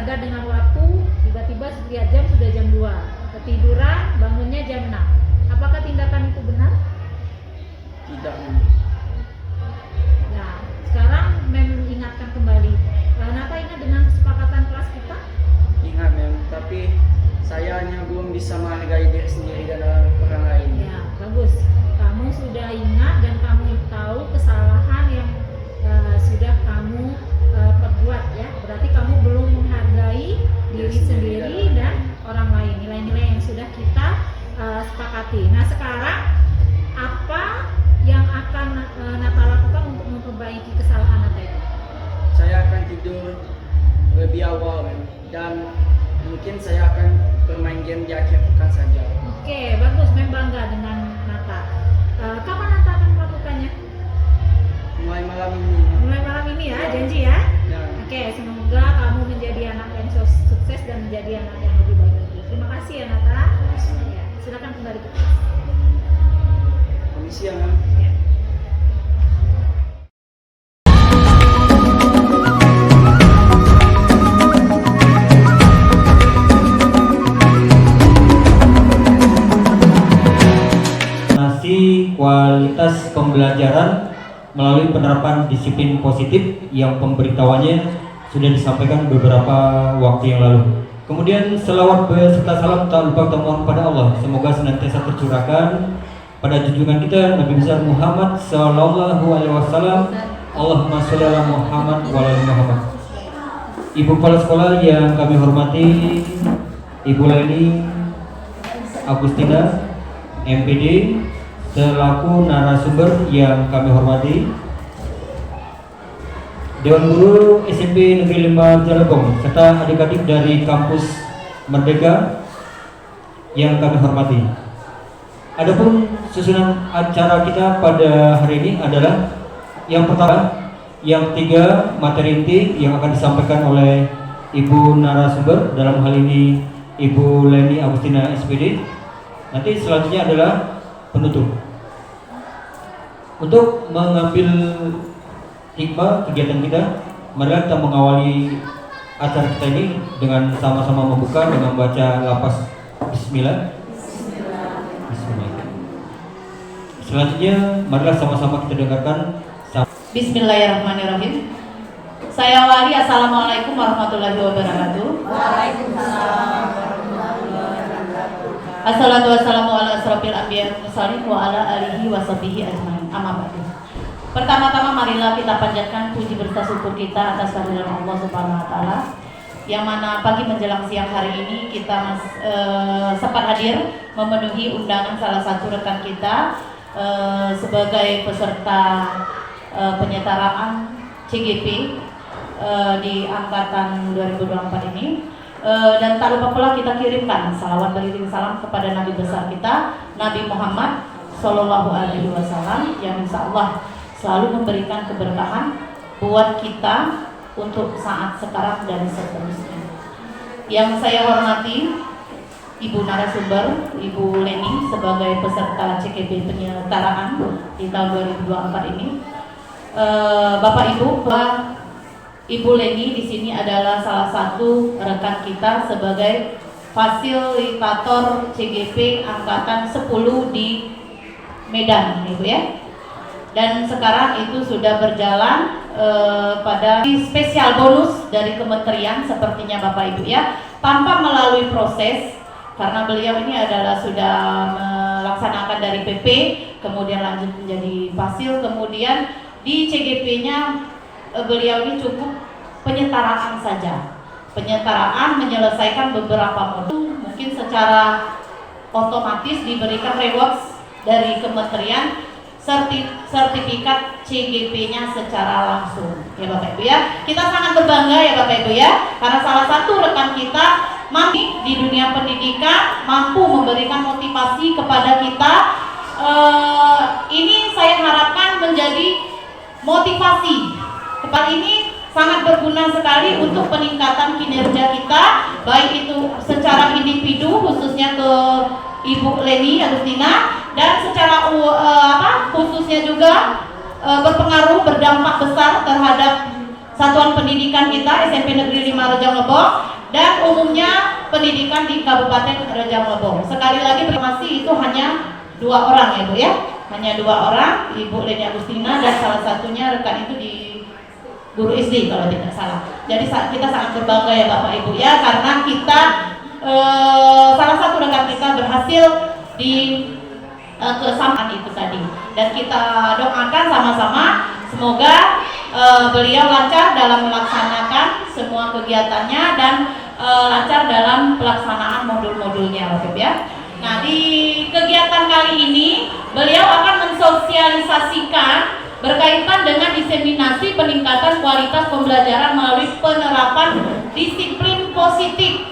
sadar dengan waktu, tiba-tiba lihat jam sudah jam 2. Ketiduran, bangunnya jam 6. Apakah tindakan itu benar? Tidak. Nah, sekarang mengingatkan kembali. Kenapa ingat dengan kesepakatan kelas kita? Ingat tapi saya hanya belum bisa menghargai diri sendiri dan orang lain. Ya, bagus. Kamu sudah ingat dan kamu tahu kesalahan yang sudah kamu perbuat ya. Berarti kamu belum menghargai diri sendiri dan orang lain. Nilai-nilai yang sudah kita sepakati. Nah, sekarang apa yang akan Nata lakukan untuk memperbaiki kesalahan Nata itu? Saya akan tidur lebih awal dan mungkin saya akan bermain game di akhir pekan saja. Oke, bagus. Bangga dengan Nata. Kapan Nata akan melakukannya? Mulai malam ini. Mulai malam ini ya, janji ya? Ya. Oke, semoga kamu menjadi anak yang sukses dan menjadi anak yang lebih baik lagi. Terima kasih ya Nata. Ya, silakan kembali ke kelas. Komisi ya. Ya. Kualitas pembelajaran melalui penerapan disiplin positif yang pemberitahuannya sudah disampaikan beberapa waktu yang lalu. Kemudian selawat beserta salam tak lupa kita mohon pada Allah, semoga senantiasa tercurahkan pada junjungan kita Nabi besar Muhammad Sallallahu Alaihi Wasallam. Allahumma sholli ala Muhammad wa ala Muhammad. Ibu kepala sekolah yang kami hormati, Ibu Leni Agustina MPD, selaku narasumber yang kami hormati, Dewan Guru SMP Negeri 5 Jelebong, serta adik-adik dari kampus Merdeka yang kami hormati. Adapun susunan acara kita pada hari ini adalah yang pertama, yang ketiga materi inti yang akan disampaikan oleh Ibu narasumber, dalam hal ini Ibu Leni Agustina SPD. Nanti selanjutnya adalah penutup. Untuk mengambil hikmah kegiatan kita, mari kita mengawali acara kita ini dengan sama-sama membuka dengan baca lafaz Bismillah. Bismillah. Selanjutnya, marilah sama-sama kita dengarkan. Bismillahirrahmanirrahim. Saya awali. Assalamualaikum warahmatullahi wabarakatuh. Waalaikumsalam. Assalatu wassalamu ala asrofil anbiya wal mursalin wa ala alihi wa sahbihi ajmain. Amma ba'du. Pertama-tama marilah kita panjatkan puji berkat syukur kita atas kehadiran Allah Subhanahu wa taala, yang mana pagi menjelang siang hari ini kita sempat hadir memenuhi undangan salah satu rekan kita sebagai peserta penyetaraan CGP di angkatan 2024 ini. Dan tak lupa pula kita kirimkan salawat beriring salam kepada Nabi besar kita, Nabi Muhammad Sallallahu Alaihi Wasallam, yang insya Allah selalu memberikan keberkahan buat kita untuk saat sekarang dan seterusnya. Yang saya hormati Ibu narasumber, Ibu Leni sebagai peserta CGP penyetaraan di tahun 2024 ini. Bapak Ibu, Ibu Leni di sini adalah salah satu rekan kita sebagai fasilitator CGP angkatan 10 di Medan, Ibu ya. Dan sekarang itu sudah berjalan pada spesial bonus dari kementerian sepertinya Bapak Ibu ya, tanpa melalui proses, karena beliau ini adalah sudah melaksanakan dari PP, kemudian lanjut menjadi fasil, kemudian di CGP-nya beliau ini cukup penyetaraan saja, penyetaraan menyelesaikan beberapa modul, mungkin secara otomatis diberikan rewards dari kementerian, sertifikat CGP-nya secara langsung ya Bapak Ibu ya. Kita sangat berbangga ya Bapak Ibu ya, karena salah satu rekan kita mampu di dunia pendidikan, mampu memberikan motivasi kepada kita. Ini saya harapkan menjadi motivasi. Tempat ini sangat berguna sekali untuk peningkatan kinerja kita, baik itu secara individu khususnya ke Ibu Leni Agustina, dan secara khususnya juga berpengaruh, berdampak besar terhadap satuan pendidikan kita SMP Negeri 5 Rejang Lebong dan umumnya pendidikan di Kabupaten Rejang Lebong. Sekali lagi terima kasih, itu hanya 2 orang ya Bu ya, hanya 2 orang, Ibu Leni Agustina dan salah satunya rekan itu di guru SD kalau tidak salah. Jadi kita sangat berbangga ya Bapak Ibu ya, karena kita salah satu rekan kita berhasil di kesamaan itu tadi, dan kita doakan sama-sama semoga beliau lancar dalam melaksanakan semua kegiatannya dan lancar dalam pelaksanaan modul-modulnya Bapak Ibu ya. Nah, di kegiatan kali ini beliau akan mensosialisasikan berkaitan dengan diseminasi peningkatan kualitas pembelajaran melalui penerapan disiplin positif.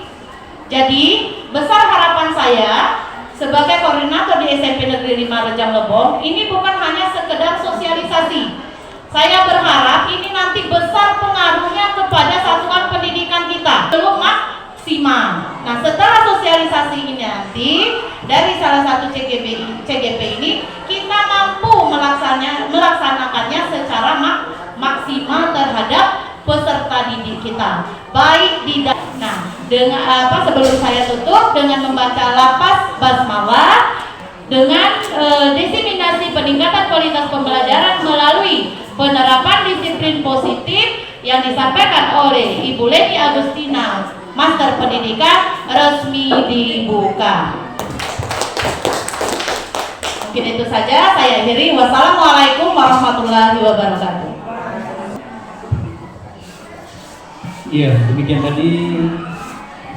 Jadi, besar harapan saya sebagai koordinator di SMP Negeri 5 Rejang Lebong, ini bukan hanya sekedar sosialisasi. Saya berharap ini nanti besar pengaruhnya kepada satuan pendidikan kita. Belum maksimal. Nah, setelah sosialisasi ini nanti dari salah satu CGP ini kita mampu melaksanakannya secara maksimal terhadap peserta didik kita. Baik di dengan sebelum saya tutup dengan membaca lafaz basmalah dengan diseminasi peningkatan kualitas pembelajaran melalui penerapan disiplin positif yang disampaikan oleh Ibu Leni Agustina, Master Pendidikan, resmi dibuka. Mungkin itu saja, saya akhiri. Wassalamualaikum warahmatullahi wabarakatuh. Iya, demikian tadi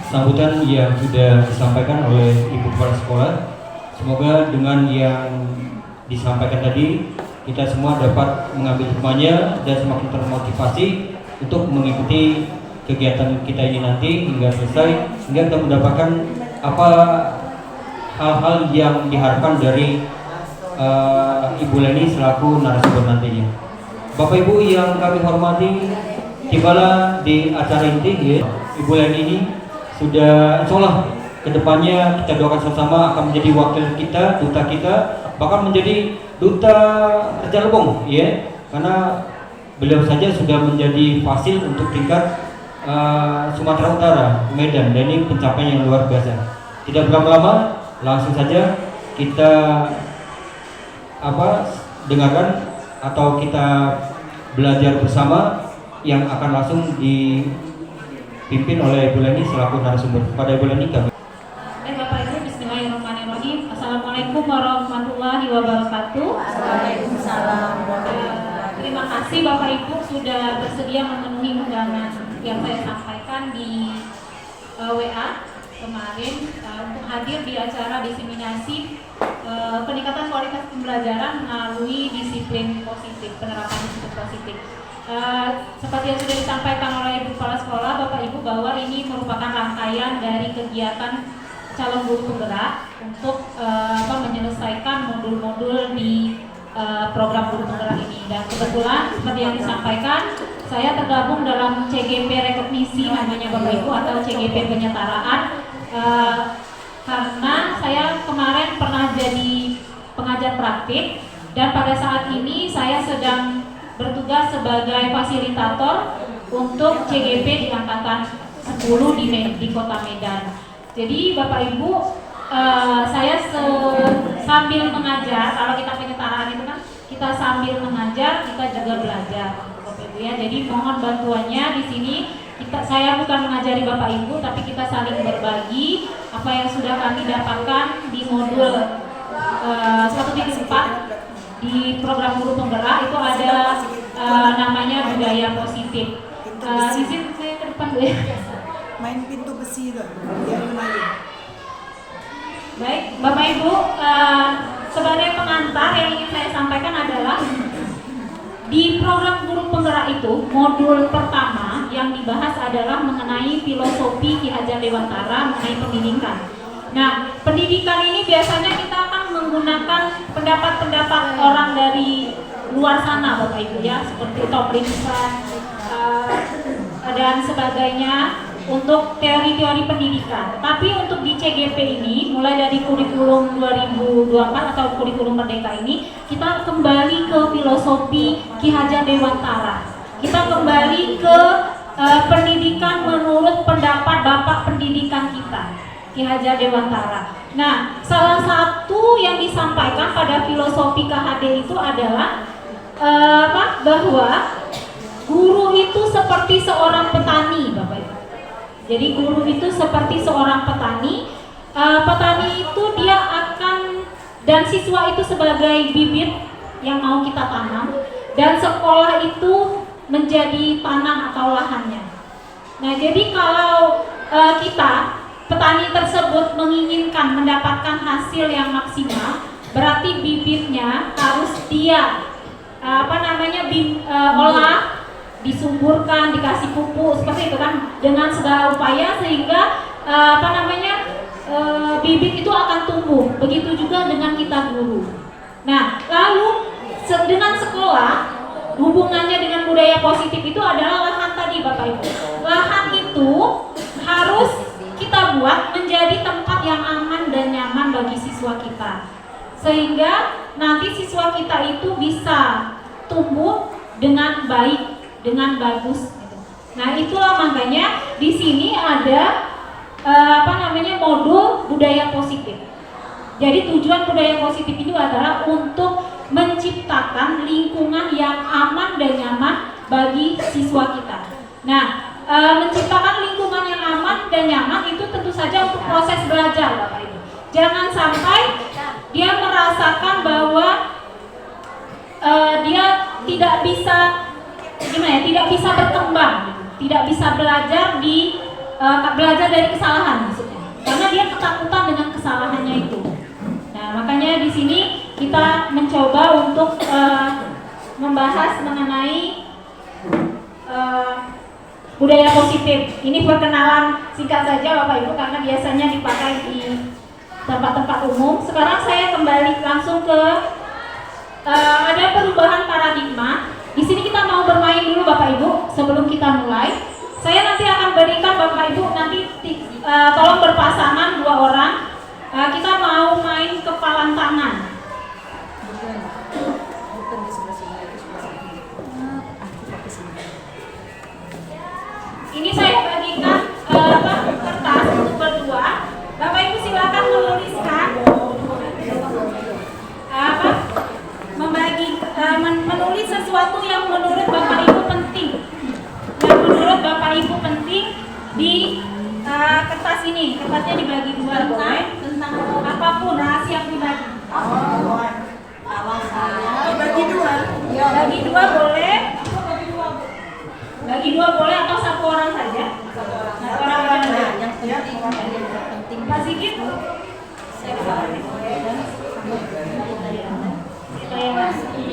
sambutan yang sudah disampaikan oleh Ibu Kepala Sekolah. Semoga dengan yang disampaikan tadi kita semua dapat mengambil hikmahnya dan semakin termotivasi untuk mengikuti kegiatan kita ini nanti hingga selesai, sehingga kita mendapatkan apa hal-hal yang diharapkan dari Ibu Leni selaku narasumber nantinya. Bapak Ibu yang kami hormati, tibalah di acara inti ya. Ibu Leni ini sudah insya Allah kedepannya kita doakan sama-sama akan menjadi wakil kita, duta kita, bahkan menjadi duta Rejang Lebong ya, karena beliau saja sudah menjadi fasil untuk tingkat Sumatera Utara, Medan, dan ini pencapaian yang luar biasa. Tidak berlama-lama, langsung saja kita dengarkan atau kita belajar bersama yang akan langsung dipimpin oleh Ibu Leni selaku narasumber. Pada Ibu Leni kami. Bapak Ibu, bismillahirrahmanirrahim. Assalamualaikum warahmatullahi wabarakatuh. Waalaikumsalam. Terima kasih Bapak Ibu sudah bersedia memenuhi undangan yang saya sampaikan di WA kemarin untuk hadir di acara diseminasi peningkatan kualitas pembelajaran melalui disiplin positif, penerapan disiplin positif. Seperti yang sudah disampaikan oleh Ibu Kepala Sekolah, Bapak Ibu, bahwa ini merupakan rangkaian dari kegiatan calon guru penggerak untuk menyelesaikan modul-modul di program guru penggerak ini. Dan kebetulan seperti yang disampaikan, saya tergabung dalam CGP rekognisi namanya Bapak Ibu, atau CGP penyetaraan, karena saya kemarin pernah jadi pengajar praktik dan pada saat ini saya sedang bertugas sebagai fasilitator untuk CGP di angkatan 10 di Kota Medan. Jadi Bapak Ibu, saya sambil mengajar, kalau kita penyetaraan itu kan kita sambil mengajar, kita juga belajar, Bapak Ibu ya. Jadi mohon bantuannya di sini. Saya bukan mengajari Bapak Ibu, tapi kita saling berbagi apa yang sudah kami dapatkan di modul 1.4 di program guru penggerak. Itu ada namanya budaya positif. Izin saya ke depan dulu ya. Main pintu besi itu, biar main. Baik, Bapak Ibu, sebagai pengantar yang ingin saya sampaikan adalah di program guru penggerak itu modul pertama yang dibahas adalah mengenai filosofi Ki Hajar Dewantara mengenai pendidikan. Nah, pendidikan ini biasanya kita akan menggunakan pendapat-pendapat orang dari luar sana, Bapak Ibu ya, seperti Toplinsson dan sebagainya untuk teori-teori pendidikan. Tapi untuk di CGP ini, mulai dari kurikulum 2024 atau kurikulum Merdeka ini, kita kembali ke filosofi Ki Hajar Dewantara. Kita kembali ke pendidikan menurut pendapat Bapak pendidikan kita, Ki Hajar Dewantara. Nah, salah satu yang disampaikan pada filosofi KHD itu adalah bahwa guru itu seperti seorang petani, Bapak Ibu. Jadi guru itu seperti seorang petani. Petani itu dia akan, dan siswa itu sebagai bibit yang mau kita tanam, dan sekolah itu menjadi tanah atau lahannya. Nah, jadi kalau kita petani tersebut menginginkan mendapatkan hasil yang maksimal, berarti bibitnya harus dia olah, disuburkan, dikasih pupuk seperti itu kan, dengan segala upaya sehingga bibit itu akan tumbuh. Begitu juga dengan kita guru. Nah, lalu dengan sekolah, hubungannya dengan budaya positif itu adalah lahan tadi, Bapak Ibu. Lahan itu harus kita buat menjadi tempat yang aman dan nyaman bagi siswa kita, sehingga nanti siswa kita itu bisa tumbuh dengan baik, dengan bagus. Nah, itulah makanya di sini ada modul budaya positif. Jadi tujuan budaya positif itu adalah untuk menciptakan lingkungan yang aman dan nyaman bagi siswa kita. Nah, menciptakan lingkungan yang aman dan nyaman itu tentu saja untuk proses belajar, Bapak Ibu. Jangan sampai dia merasakan bahwa dia tidak bisa tidak bisa berkembang, tidak bisa belajar belajar dari kesalahan maksudnya. Karena dia ketakutan dengan kesalahannya itu. Nah, makanya di sini kita mencoba untuk membahas mengenai budaya positif. Ini perkenalan singkat saja Bapak Ibu karena biasanya dipakai di tempat-tempat umum. Sekarang saya kembali langsung ke ada perubahan paradigma. Di sini kita mau bermain dulu Bapak Ibu sebelum kita mulai. Saya nanti akan berikan Bapak Ibu nanti tolong berpasangan 2 orang. Kita mau main kepalan tangan. Bukan di sebelah sini, itu sebelah sini. Aku pakai sini. Ini saya bagikan kertas untuk berdua. Bapak Ibu silakan menuliskan menulis sesuatu yang menurut Bapak Ibu penting. Yang menurut Bapak Ibu penting di kertas ini. Kertasnya dibagi 2 boleh. Tentang apapun rahasia pribadi. Bagi 2. Bagi 2 boleh. Bagi 2 boleh atau 1 orang saja. Orang-orang Yang penting. Pak Sigit.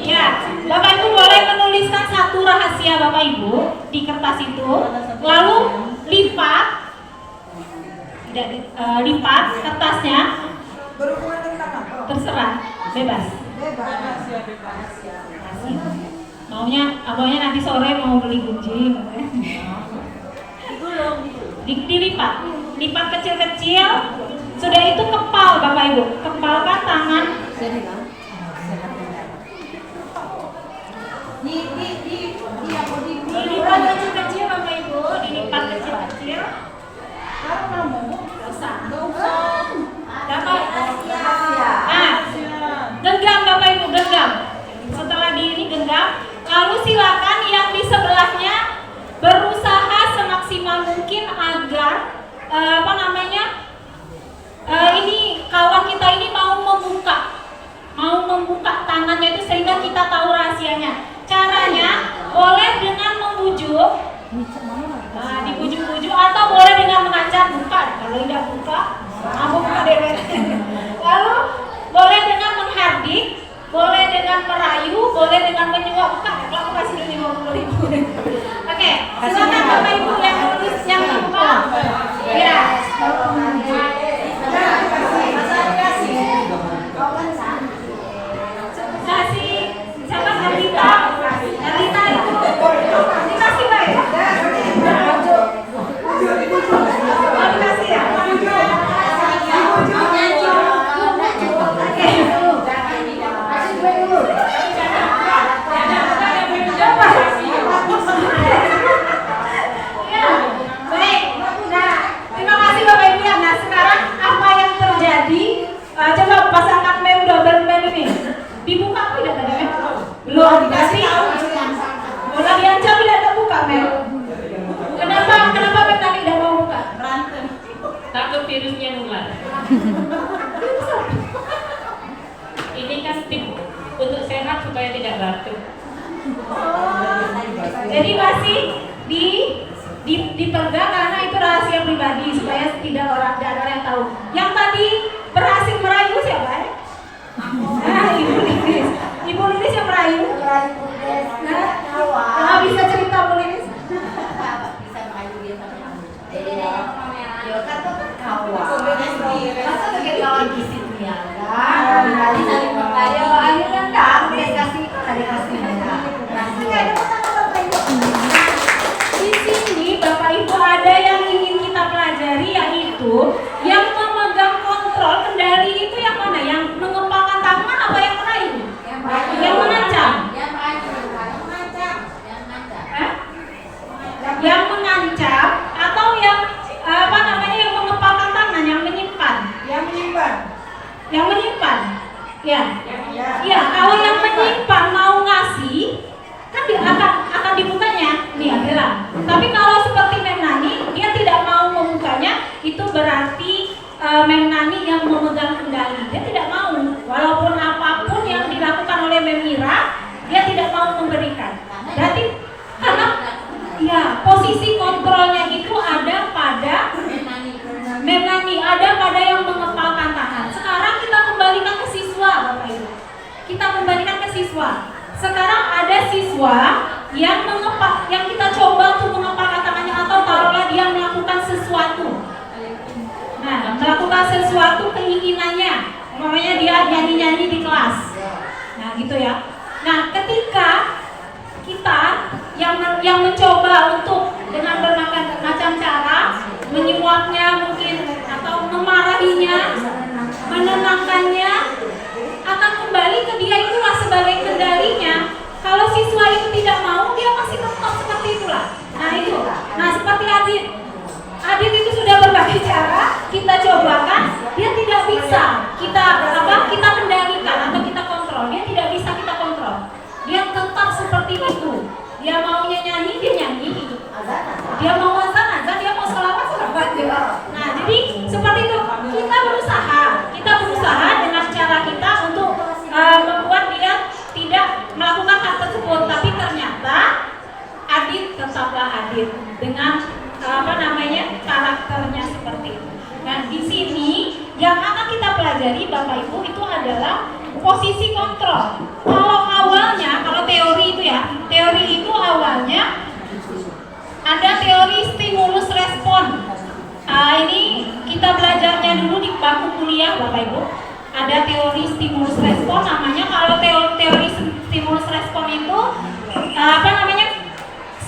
Ya, Bapak Ibu boleh menuliskan 1 rahasia Bapak Ibu di kertas itu, lalu lipat, lipat kertasnya. Berhubungan tentang apa? Terserah, bebas. Maunya nanti sore mau beli gunjing. Dilipat, lipat kecil-kecil. Sudah itu kepal Bapak Ibu, kepalkan tangan. Dilipat kecil-kecil Bapak Ibu, dilipat kecil-kecil. Dapat. Genggam Bapak Ibu, genggam. Setelah ini genggam, lalu silakan yang di sebelahnya berusaha semaksimal mungkin agar ini kawan kita ini mau membuka tangannya itu sehingga kita tahu rahasianya. Caranya boleh dengan membujuk, dibujuk-bujuk, atau boleh dengan mengajak buka. Kalau tidak buka, aku buka dewet. Lalu boleh dengan menghardik, boleh dengan merayu, boleh dengan menyuap. Buka, aku kasih dulu 50.000. Oke, silakan Bapak Ibu yang tulis yang membuka. Ya. Kasih siapa Ardita? Ardita itu dikasih baik. Oh, dikasih ya. Oke. Jadi masih dipegang karena itu rahasia pribadi supaya tidak ada orang yang tahu. Yang tadi berhasil merayu siapa ya? Nah, Ibu Lilis. Ibu Lilis yang merayu. Nah, bisa cerita Bu Lilis? Masa sebagai kawan di situ ya kan? Saling membayo, akhirnya enggak, dikasih Di sini Bapak Ibu ada yang ingin kita pelajari, yaitu yang memegang kontrol kendali itu yang mana? Yang mengepalkan tangan apa yang merayu? Yang mengancam? Yang mengancam atau yang apa namanya, yang mengepalkan tangan, yang menyimpan? Yang menyimpan. Ya, kalau yang menyimpan mau ngasih kan akan dibukanya nih adalah. Tapi kalau seperti Memnani dia tidak mau membukanya, itu berarti Memnani yang memegang kendali. Dia tidak mau, walaupun apapun yang dilakukan oleh Memira, dia tidak mau memberikan. Berarti karena ya posisi kontrolnya itu ada pada Memnani, ada pada yang mengepalkan tangan. Sekarang kita kembalikan ke siswa, Bapak Ibu. Kita kembalikan ke siswa. Sekarang ada siswa yang yang kita coba untuk mengepalkan tangannya, atau taruhlah dia melakukan sesuatu. Nah, melakukan sesuatu keinginannya, umpamanya dia nyanyi-nyanyi di kelas. Nah, gitu ya. Nah, ketika kita yang mencoba untuk dengan berbagai macam cara menyuapnya mungkin, atau memarahinya, menenangkannya, akan kembali ke dia itulah sebagai kendalinya. Kalau siswa itu tidak mau, dia masih tetap seperti itulah. Nah itu, nah seperti Adit itu sudah berbagai cara kita cobakan, dia tidak bisa kita kendalikan atau kita kontrol. Dia tidak bisa kita kontrol. Dia tetap seperti itu. Dia maunya nyanyi, dia nyanyi. Dia mau azan, dia mau selawat. Nah, jadi seperti itu. Kita berusaha dengan cara kita untuk membuat dia tidak melakukan hal tersebut. Tapi ternyata Adit tetaplah Adit dengan karakternya seperti itu. Nah, di sini yang akan kita pelajari Bapak Ibu itu adalah posisi kontrol. Kalau teori itu ya, teori itu awalnya ada teori stimulus respon. Ini kita belajarnya dulu di bangku kuliah Bapak Ibu. Ada teori stimulus respon namanya. Kalau teori stimulus respon itu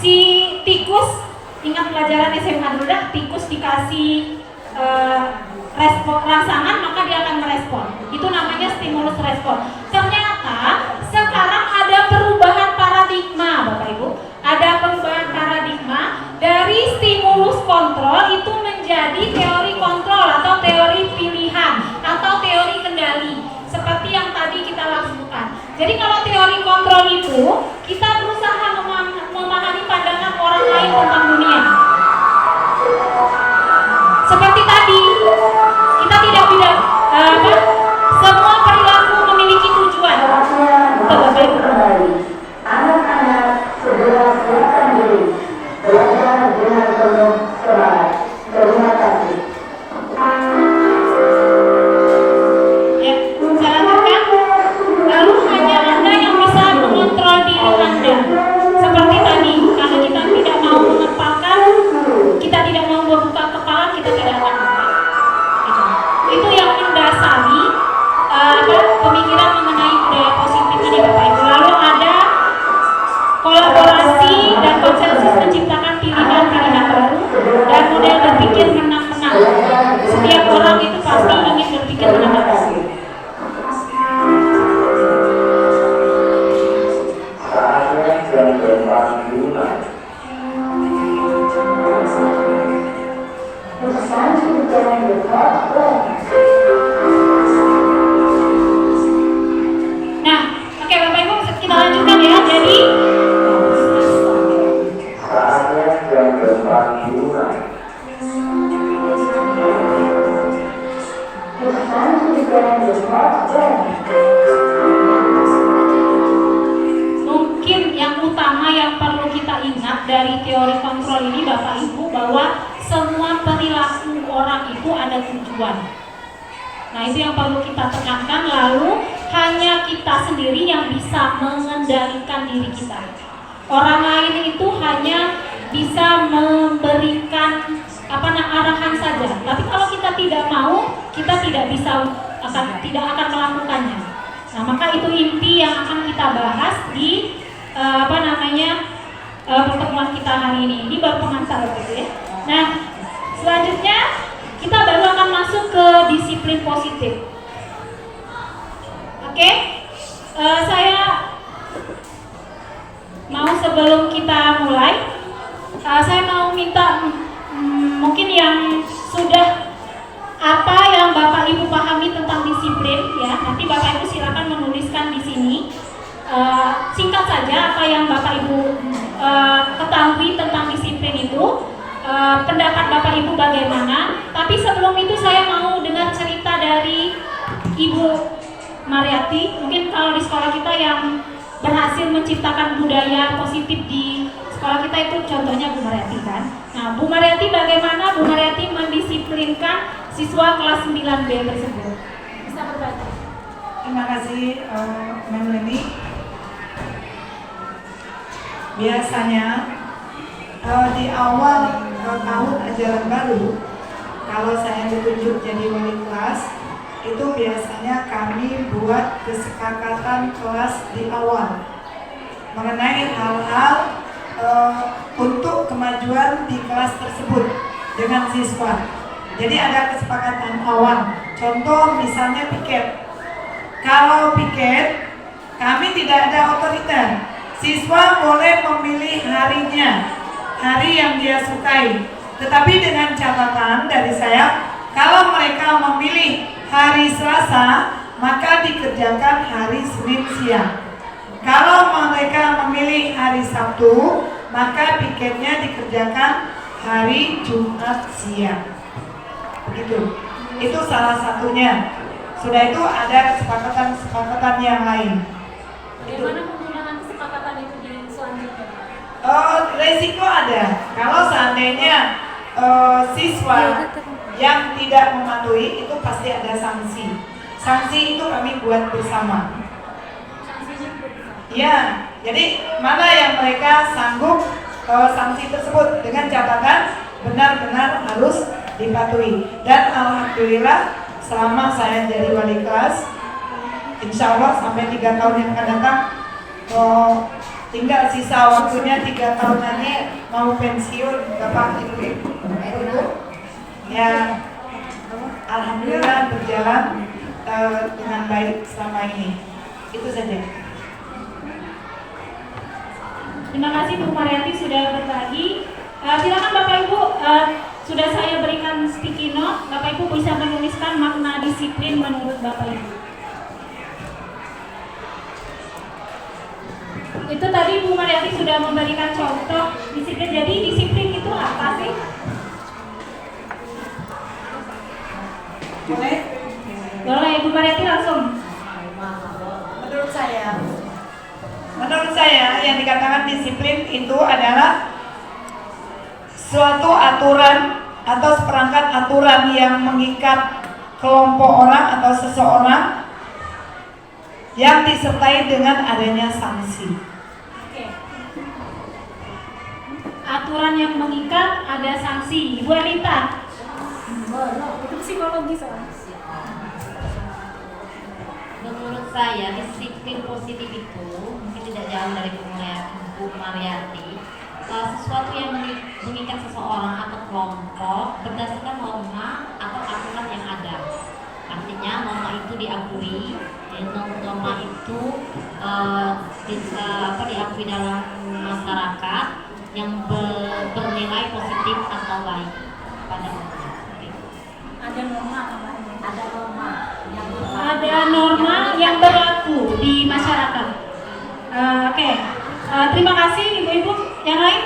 si tikus, ingat pelajaran SMA dulu dah, tikus dikasih rangsangan maka dia akan merespon. Itu namanya stimulus respon. Ternyata sekarang ada perubahan paradigma Bapak Ibu. Ada perubahan paradigma dari stimulus kontrol itu menjadi teori kontrol atau teori pilihan atau teori kendali, seperti yang tadi kita lakukan. Jadi kalau teori kontrol itu kita berusaha memahami pandangan orang lain tentang dunia. Seperti tadi kita tidak semua perilaku memiliki tujuan. Anak-anak segera siapkan diri, belajar dengan penuh semangat. Terima kasih. Ya, saya lanjutkan. Lalu hanya Anda yang bisa mengontrol diri Anda. Seperti tadi, kalau kita tidak mau mengepalkan, kita tidak mau membuka kepala, kita tidak akan buka. Itu yang mendasari pemikiran mengenai budaya positif ini Bapak Ibu. Lalu ada kolaborasi dan konsensus menciptakan pilihan-pilihan baru dan model berpikir menang-menang. Setiap orang itu pasti ingin berpikir menang-menang. Saatnya dan berpanggilan. Nah, oke Bapak Ibu, kita lanjutkan ya. Jadi Saatnya dan berpanggilan. mungkin yang dari teori kontrol ini Bapak Ibu bahwa semua perilaku orang itu ada tujuan. Nah itu yang perlu kita tekankan, lalu hanya kita sendiri yang bisa mengendalikan diri kita. Orang lain itu hanya bisa memberikan arahan saja. Tapi kalau kita tidak mau, kita tidak akan melakukannya. Nah maka itu inti yang akan kita bahas di pertemuan kita hari ini. Ini baru pengantar gitu ya. Nah selanjutnya kita baru akan masuk ke disiplin positif. Oke, saya mau sebelum kita mulai, saya mau minta mungkin yang sudah apa yang Bapak Ibu pahami tentang disiplin ya, nanti Bapak Ibu silakan menuliskan di sini. Singkat saja apa yang Bapak Ibu ketahui tentang disiplin itu, pendapat Bapak Ibu bagaimana. Tapi sebelum itu saya mau dengar cerita dari Ibu Mariati. Mungkin kalau di sekolah kita yang berhasil menciptakan budaya positif di sekolah kita itu contohnya Bu Mariati kan. Nah Bu Mariati, bagaimana Bu Mariati mendisiplinkan siswa kelas 9B tersebut? Bisa berbagi. Terima kasih Mbak Leni. Biasanya di awal tahun ajaran baru, kalau saya ditunjuk jadi wali kelas, itu biasanya kami buat kesepakatan kelas di awal mengenai hal-hal untuk kemajuan di kelas tersebut dengan siswa. Jadi ada kesepakatan awal. Contoh misalnya piket. Kalau piket, kami tidak ada otoriter. Siswa boleh memilih harinya, hari yang dia sukai. Tetapi dengan catatan dari saya, kalau mereka memilih hari Selasa, maka dikerjakan hari Senin siang. Kalau mereka memilih hari Sabtu, maka piketnya dikerjakan hari Jumat siang. Begitu. Itu salah satunya. Sudah itu ada kesepakatan-kesepakatan yang lain. Bagaimana penggunaan kesepakatan itu di selanjutnya? Resiko ada. Kalau seandainya siswa yang tidak mematuhi, itu pasti ada sanksi. Sanksi itu kami buat bersama. Ya, jadi mana yang mereka sanggup sanksi tersebut dengan catatan benar-benar harus dipatuhi. Dan alhamdulillah selama saya jadi wali kelas, insya Allah sampai 3 tahun yang akan datang, tinggal sisa waktunya 3 tahun lagi mau pensiun Bapak Ibu. Ya, alhamdulillah berjalan dengan baik selama ini. Itu saja. Terima kasih Bu Mariati sudah berbagi. Silakan Bapak Ibu, sudah saya berikan sticky note. Bapak Ibu bisa menuliskan makna disiplin menurut Bapak Ibu. Itu tadi Bu Mariati sudah memberikan contoh disiplin. Jadi disiplin itu apa sih? Boleh? Boleh Bu Mariati langsung. Menurut saya yang dikatakan disiplin itu adalah suatu aturan atau seperangkat aturan yang mengikat kelompok orang atau seseorang yang disertai dengan adanya sanksi. Oke. Aturan yang mengikat, ada sanksi. Ibu Anita. Itu psikologi soalnya. Menurut saya disiplin positif itu mungkin tidak jauh dari Bu Mariati. Sesuatu yang mengikat seseorang atau kelompok berdasarkan norma atau aturan yang ada. Artinya norma itu diakui, norma itu bisa diakui dalam masyarakat yang bernilai positif atau baik pada manusia. Ada norma namanya. Ada norma yang berlaku di masyarakat. Oke. Terima kasih Ibu-ibu. Yang lain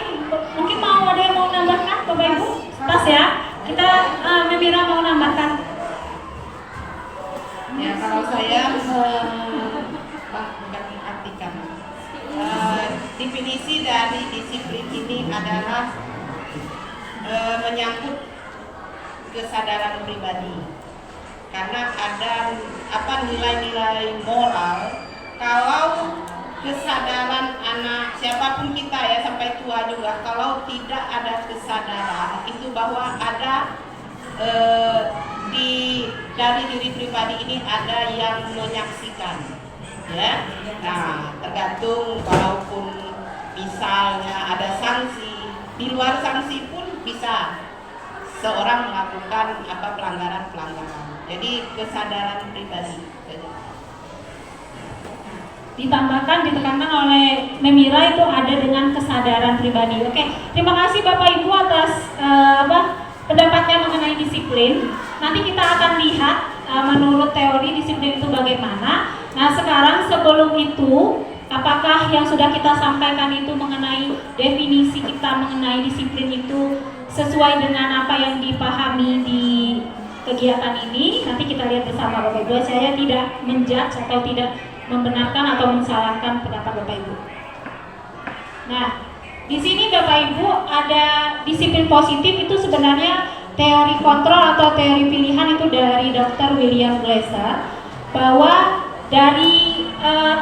mungkin ada yang mau nambahkan, Bapak Ibu? Tas ya. Kita Memira mau nambahkan. Ya, kalau saya mengartikan definisi dari disiplin ini adalah menyangkut kesadaran pribadi, karena ada nilai-nilai moral. Kalau kesadaran anak siapapun kita ya sampai tua juga, kalau tidak ada kesadaran itu bahwa ada dari diri pribadi ini ada yang menyaksikan, ya. Nah, tergantung walaupun misalnya ada sanksi, di luar sanksi pun bisa seorang melakukan pelanggaran-pelanggaran. Jadi kesadaran pribadi. Ditambahkan, ditekankan oleh Memira itu ada dengan kesadaran pribadi. Oke, terima kasih Bapak Ibu atas pendapatnya mengenai disiplin. Nanti kita akan lihat menurut teori disiplin itu bagaimana. Nah, sekarang sebelum itu, apakah yang sudah kita sampaikan itu mengenai definisi kita mengenai disiplin itu sesuai dengan apa yang dipahami di kegiatan ini? Nanti kita lihat bersama Bapak Ibu. Saya tidak menjudge atau tidak membenarkan atau mensalahkan pendapat Bapak Ibu. Nah, di sini Bapak Ibu ada disiplin positif itu sebenarnya teori kontrol atau teori pilihan itu dari Dr. William Glasser, bahwa dari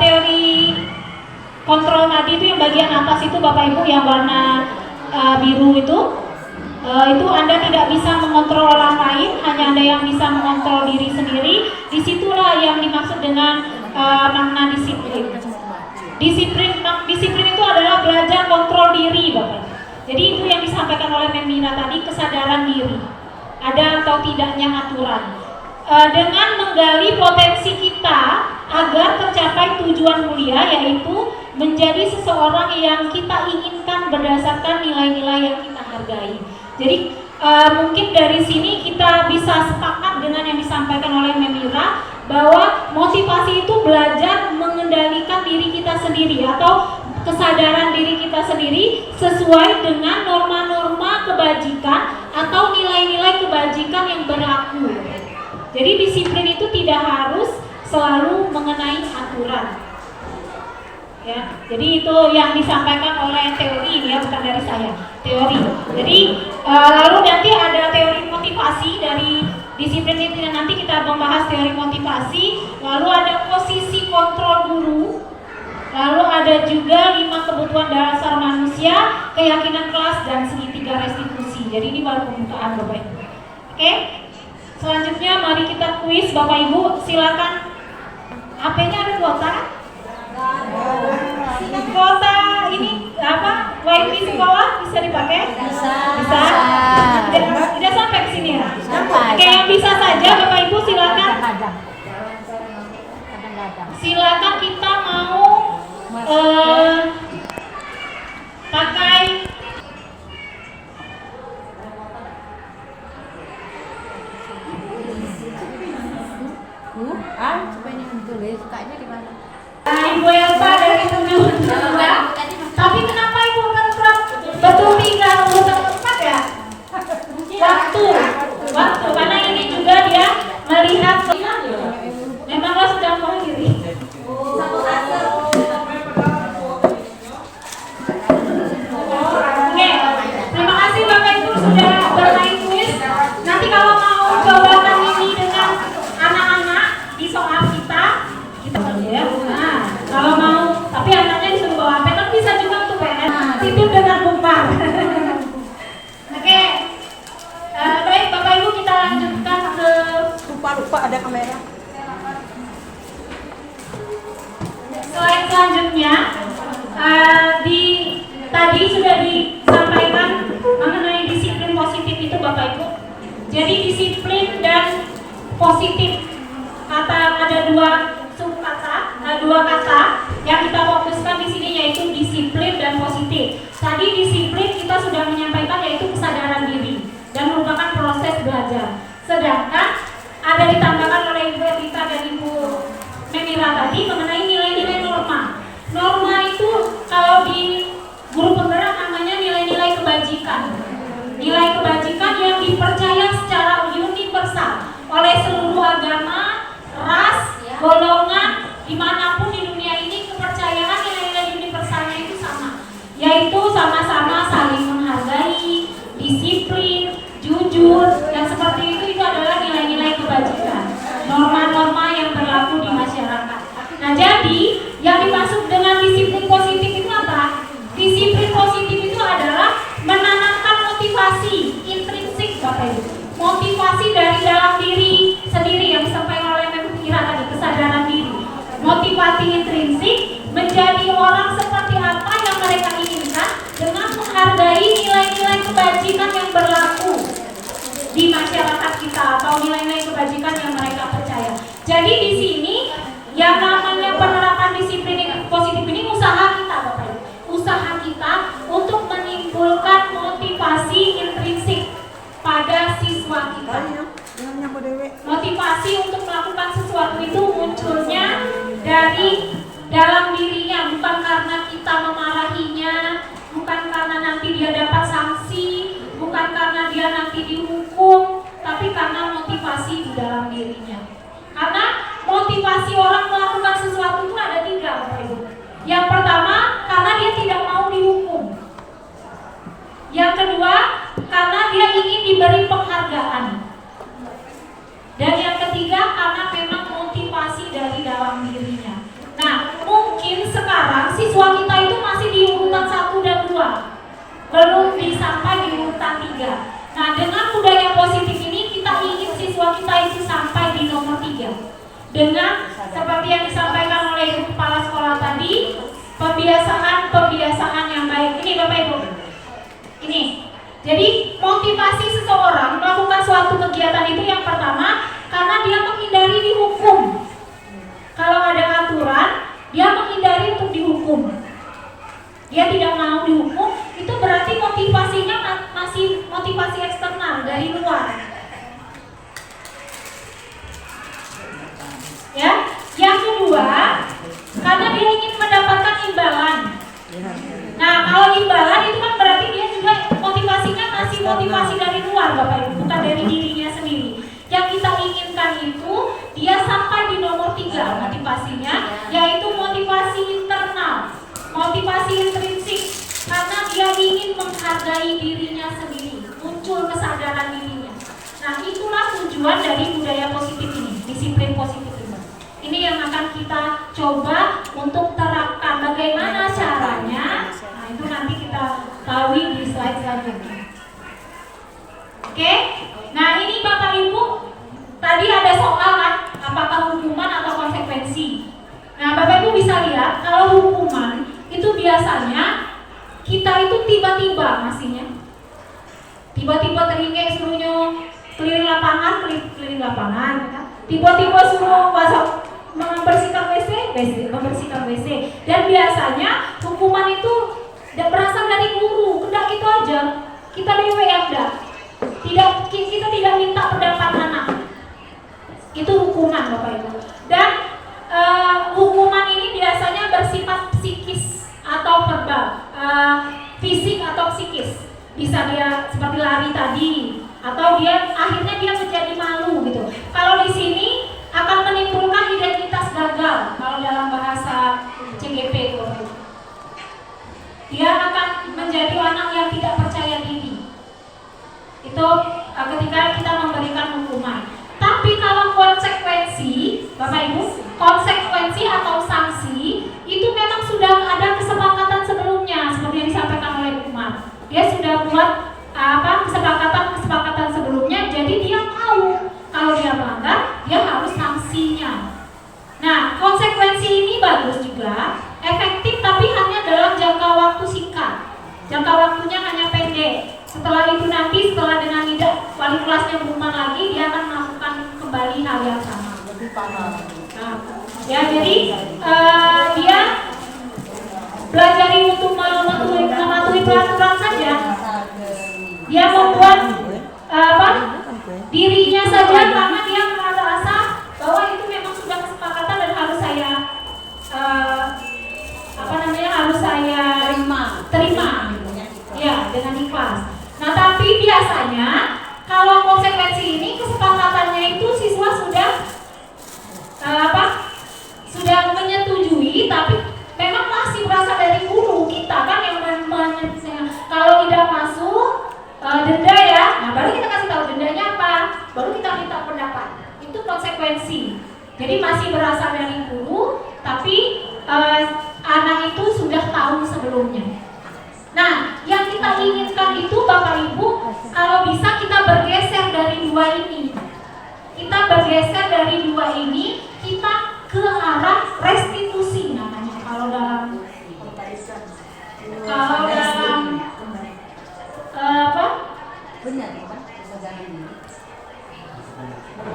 teori kontrol tadi itu yang bagian atas itu Bapak Ibu yang warna biru itu Anda tidak bisa mengontrol orang lain, hanya Anda yang bisa mengontrol diri sendiri. Disitulah yang dimaksud dengan makna disiplin. Disiplin itu adalah belajar kontrol diri, Bapak. Jadi itu yang disampaikan oleh Memira tadi, kesadaran diri. Ada atau tidaknya aturan. Dengan menggali potensi kita agar tercapai tujuan mulia, yaitu menjadi seseorang yang kita inginkan berdasarkan nilai-nilai yang kita hargai. Jadi mungkin dari sini kita bisa sepakat dengan yang disampaikan oleh Memira, bahwa motivasi itu belajar mengendalikan diri kita sendiri atau kesadaran diri kita sendiri sesuai dengan norma-norma kebajikan atau nilai-nilai kebajikan yang berlaku. Jadi disiplin itu tidak harus selalu mengenai aturan. Ya, jadi itu yang disampaikan oleh teori ini ya, bukan dari saya. Teori. Jadi lalu nanti ada teori motivasi dari disiplin itu, dan nanti kita membahas teori motivasi. Lalu ada posisi kontrol guru. Lalu ada juga 5 kebutuhan dasar manusia, keyakinan kelas, dan segitiga restitusi. Jadi ini baru pembukaan Bapak Ibu. Oke. Selanjutnya mari kita kuis Bapak Ibu. Silakan. HP-nya ada kuota? Kuota ini apa? Wifi sekolah bisa dipakai? Bisa. Tidak sampai ke sini ya? Sampai. Oke, yang bisa saja Bapak Ibu silakan. Silakan kita mau pakai supaya menulis sukanya di mana? Ibu Elsa dari Kedua. Tapi kenapa Ibu kan betul tinggal urutan tempat ya? Waktu karena ini juga dia melihat memanglah sudah mau diri. Oke, terima kasih Bapak Ibu sudah bermain kuis. Nanti kalau mau cobakan ini dengan anak-anak di soal kita ya. Nah, kalau mau, tapi anaknya disuruh bawa HP kan bisa juga untuk PS. Titip dengan bumpar. Oke, baik Bapak Ibu kita lanjutkan ke Lupa ada kamera. slide selanjutnya. Tadi sudah disampaikan mengenai disiplin positif itu Bapak Ibu. Jadi disiplin dan positif ada dua kata yang kita fokuskan di sini, yaitu disiplin dan positif. Tadi disiplin kita sudah menyampaikan yaitu kesadaran diri dan merupakan proses belajar. Sedangkan ada ditambahkan oleh Ibu Elita dan Ibu Memira tadi mengenai nilai-nilai norma. Norma itu kalau di guru penggerak namanya nilai-nilai kebajikan. Nilai kebajikan yang dipercaya secara universal oleh seluruh agama, ras, golongan, dimanapun di dunia ini kepercayaan nilai-nilai universalnya itu sama. disiplin, jujur, dan seperti itu adalah nilai-nilai kebajikan, norma-norma yang berlaku di masyarakat. Nah, jadi yang dimaksud dengan disiplin positif itu apa? Disiplin positif itu adalah menanamkan motivasi intrinsik, Bapak Ibu. Motivasi dari dalam diri sendiri yang disampaikan oleh Ibu Ira tadi, kesadaran diri. Motivasi intrinsik menjadi orang seperti apa yang mereka inginkan dengan menghargai nilai-nilai kebajikan yang berlaku di masyarakat kita atau nilai-nilai kebajikan yang mereka percaya. Jadi di sini yang namanya penerapan disiplin positif ini usaha kita, Bapak Ibu. Usaha kita untuk menimbulkan motivasi intrinsik pada siswa kita. Motivasi untuk melakukan sesuatu itu munculnya dari dalam dirinya, bukan karena kita memarahinya, bukan karena nanti dia dapat sanksi, bukan karena dia nanti dihukum, tapi karena motivasi di dalam dirinya. Karena motivasi orang melakukan sesuatu itu ada 3, Bapak Ibu. Yang pertama, karena dia tidak mau dihukum. Yang kedua, karena dia ingin diberi penghargaan. Dan yang ketiga, karena memang motivasi dari dalam dirinya. Nah, mungkin sekarang siswa kita itu masih di urutan 1 dan 2, belum sampai di urutan 3. Nah, dengan budaya positif ini kita ingin siswa kita itu sampai di nomor 3. Dengan seperti yang disampaikan oleh Ibu Kepala Sekolah tadi, pembiasaan yang baik. Ini Bapak Ibu. Ini. Jadi motivasi seseorang melakukan suatu kegiatan itu yang pertama karena dia menghindari dihukum. Kalau ada aturan, dia menghindari untuk dihukum. Dia tidak mau dihukum, itu berarti motivasinya masih motivasi eksternal dari luar. Ya, yang kedua, karena dia ingin mendapatkan imbalan. Nah, kalau imbalan itu kan berarti dia juga motivasinya masih motivasi dari luar, Bapak Ibu, bukan dari dirinya sendiri. Yang kita inginkan itu dia sampai di nomor 3 motivasinya, yaitu motivasi internal, motivasi intrinsik, karena dia ingin menghargai dirinya sendiri, muncul kesadaran dirinya. Nah, itulah tujuan dari budaya positif ini, disiplin positif ini. Ini yang akan kita coba untuk terapkan. Bagaimana caranya? Nah, itu nanti kita tahu di slide selanjutnya. Oke? Nah, ini Bapak Ibu, tadi ada soal kan, apakah hukuman atau konsekuensi. Nah, Bapak Ibu bisa lihat kalau hukuman itu biasanya kita itu tiba-tiba ngasihnya. Tiba-tiba teringat suruhnya keliling lapangan, kan? Tiba-tiba suruh membersihkan WC, dan biasanya hukuman itu berasal dari guru, kendak itu aja, kita dewe yang kita tidak minta pendapat anak, itu hukuman Bapak Ibu. Dan hukuman ini biasanya bersifat psikis atau verbal, fisik atau psikis, bisa dia seperti lari tadi, atau dia akhirnya dia menjadi malu gitu. Kalau di sini akan menimbulkan identitas gagal kalau dalam bahasa CGP itu. Dia akan menjadi anak yang tidak percaya diri. Itu ketika kita memberikan hukuman. Tapi kalau konsekuensi, Bapak Ibu, konsekuensi atau sanksi itu memang sudah ada kesepakatan sebelumnya, seperti yang disampaikan oleh Bu Umar. Dia sudah buat kesepakatan sebelumnya, jadi dia tahu kalau dia melanggar, dia harus sanksinya. Nah, konsekuensi ini bagus juga, efektif, tapi hanya dalam jangka waktu singkat. Jangka waktunya hanya pendek. Setelah itu nanti, setelah dengan wali kelasnya berumah lagi, dia akan melakukan kembali hal yang sama. Nah, ya, jadi dia belajar untuk mematuhi peraturan saja. Dia membuat dirinya saja karena dia merasa bahwa itu memang sudah kesepakatan dan harus saya harus saya terima ya dengan ikhlas. Nah, tapi biasanya kalau konsekuensi ini kesepakatannya itu siswa sudah sudah menyetujui, tapi memang masih berasal dari guru kita kan yang kalau tidak masuk denda Jadi masih berasal dari guru, tapi anak itu sudah tahu sebelumnya. Nah, yang kita inginkan itu Bapak Ibu, kalau bisa kita bergeser dari dua ini. Kita bergeser dari dua ini, kita ke arah restitusi namanya. Kalau dalam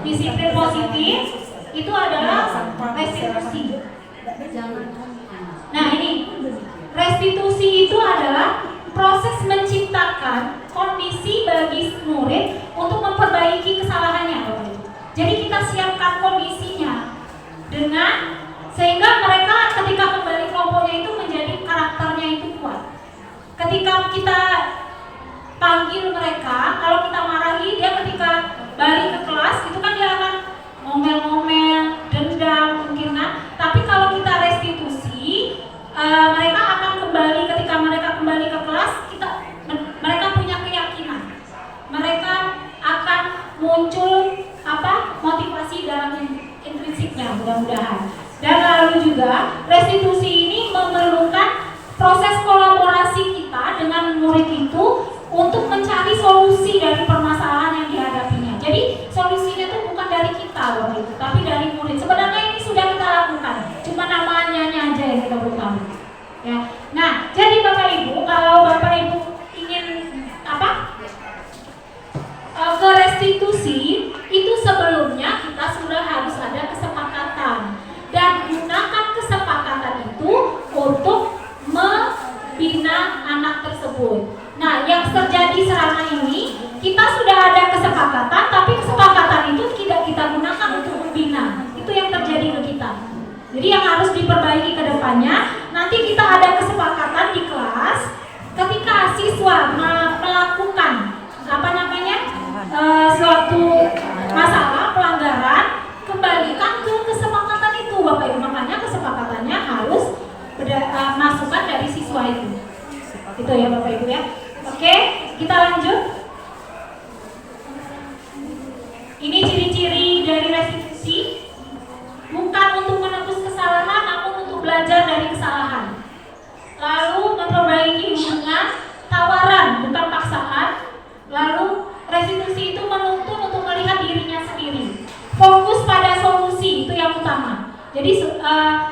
disiplin positif itu adalah restitusi. Nah ini restitusi itu adalah proses menciptakan kondisi bagi murid untuk memperbaiki kesalahannya, Bapak Ibu. Jadi kita siapkan kondisinya dengan sehingga mereka ketika kembali kelompoknya itu menjadi karakternya itu kuat. Ketika kita panggil mereka, kalau kita marahi dia ketika balik ke kelas itu kan dia akan ngomel-ngomel, dendam mungkin kan. Tapi kalau kita restitusi, mereka akan kembali ketika mereka kembali ke kelas, mereka punya keyakinan. Mereka akan muncul motivasi dalam intrinsiknya mudah-mudahan. Dan lalu juga restitusi ini memerlukan proses kolaborasi kita dengan murid itu untuk mencari solusi dari permasalahan yang dihadapinya. Jadi solusinya itu bukan dari kita Bapak Ibu, tapi dari murid. Sebenarnya ini sudah kita lakukan, cuma namanya aja yang kita belum tahu. Ya. Nah, jadi Bapak Ibu, kalau Bapak Ibu ingin ke restitusi itu sebelumnya kita sudah harus ada kesepakatan dan gunakan kesepakatan itu untuk membina anak tersebut. Nah, yang terjadi selama ini kita sudah ada kesepakatan, tapi kesepakatan itu tidak kita gunakan untuk membina. Itu yang terjadi ke kita. Jadi yang harus diperbaiki ke depannya, nanti kita ada kesepakatan di kelas ketika siswa melakukan suatu masalah pelanggaran, kembalikan ke kesepakatan itu Bapak Ibu. Makanya kesepakatannya harus masukan dari siswa itu. Itu ya Bapak Ibu ya. Oke, kita lanjut. Ini ciri-ciri dari restitusi. Bukan untuk menebus kesalahan, namun untuk belajar dari kesalahan. Lalu memperbaiki hubungan, tawaran bukan paksaan. Lalu restitusi itu menuntun untuk melihat dirinya sendiri. Fokus pada solusi itu yang utama. Jadi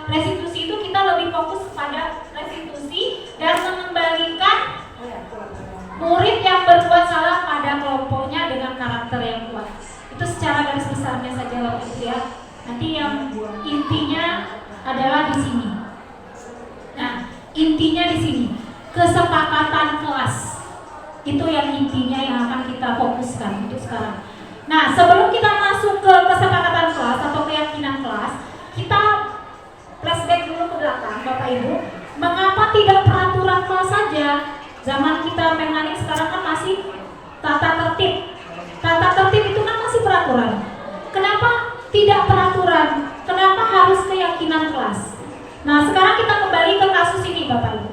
restitusi itu kita lebih fokus pada restitusi dan mengembalikan murid yang berbuat salah pada kelompoknya dengan karakter yang kuat. Itu secara garis besarnya saja Bapak Ibu ya. Nanti yang intinya adalah di sini. Nah, intinya di sini kesepakatan kelas. Itu yang intinya yang akan kita fokuskan untuk sekarang. Nah, sebelum kita masuk ke kesepakatan kelas atau keyakinan kelas, kita flashback dulu ke belakang Bapak Ibu. Mengapa tidak peraturan kelas saja? Zaman kita Menhanik sekarang kan masih tata tertib. Tata tertib itu kan masih peraturan. Kenapa tidak peraturan? Kenapa harus keyakinan kelas? Nah, sekarang kita kembali ke kasus ini Bapak Ibu.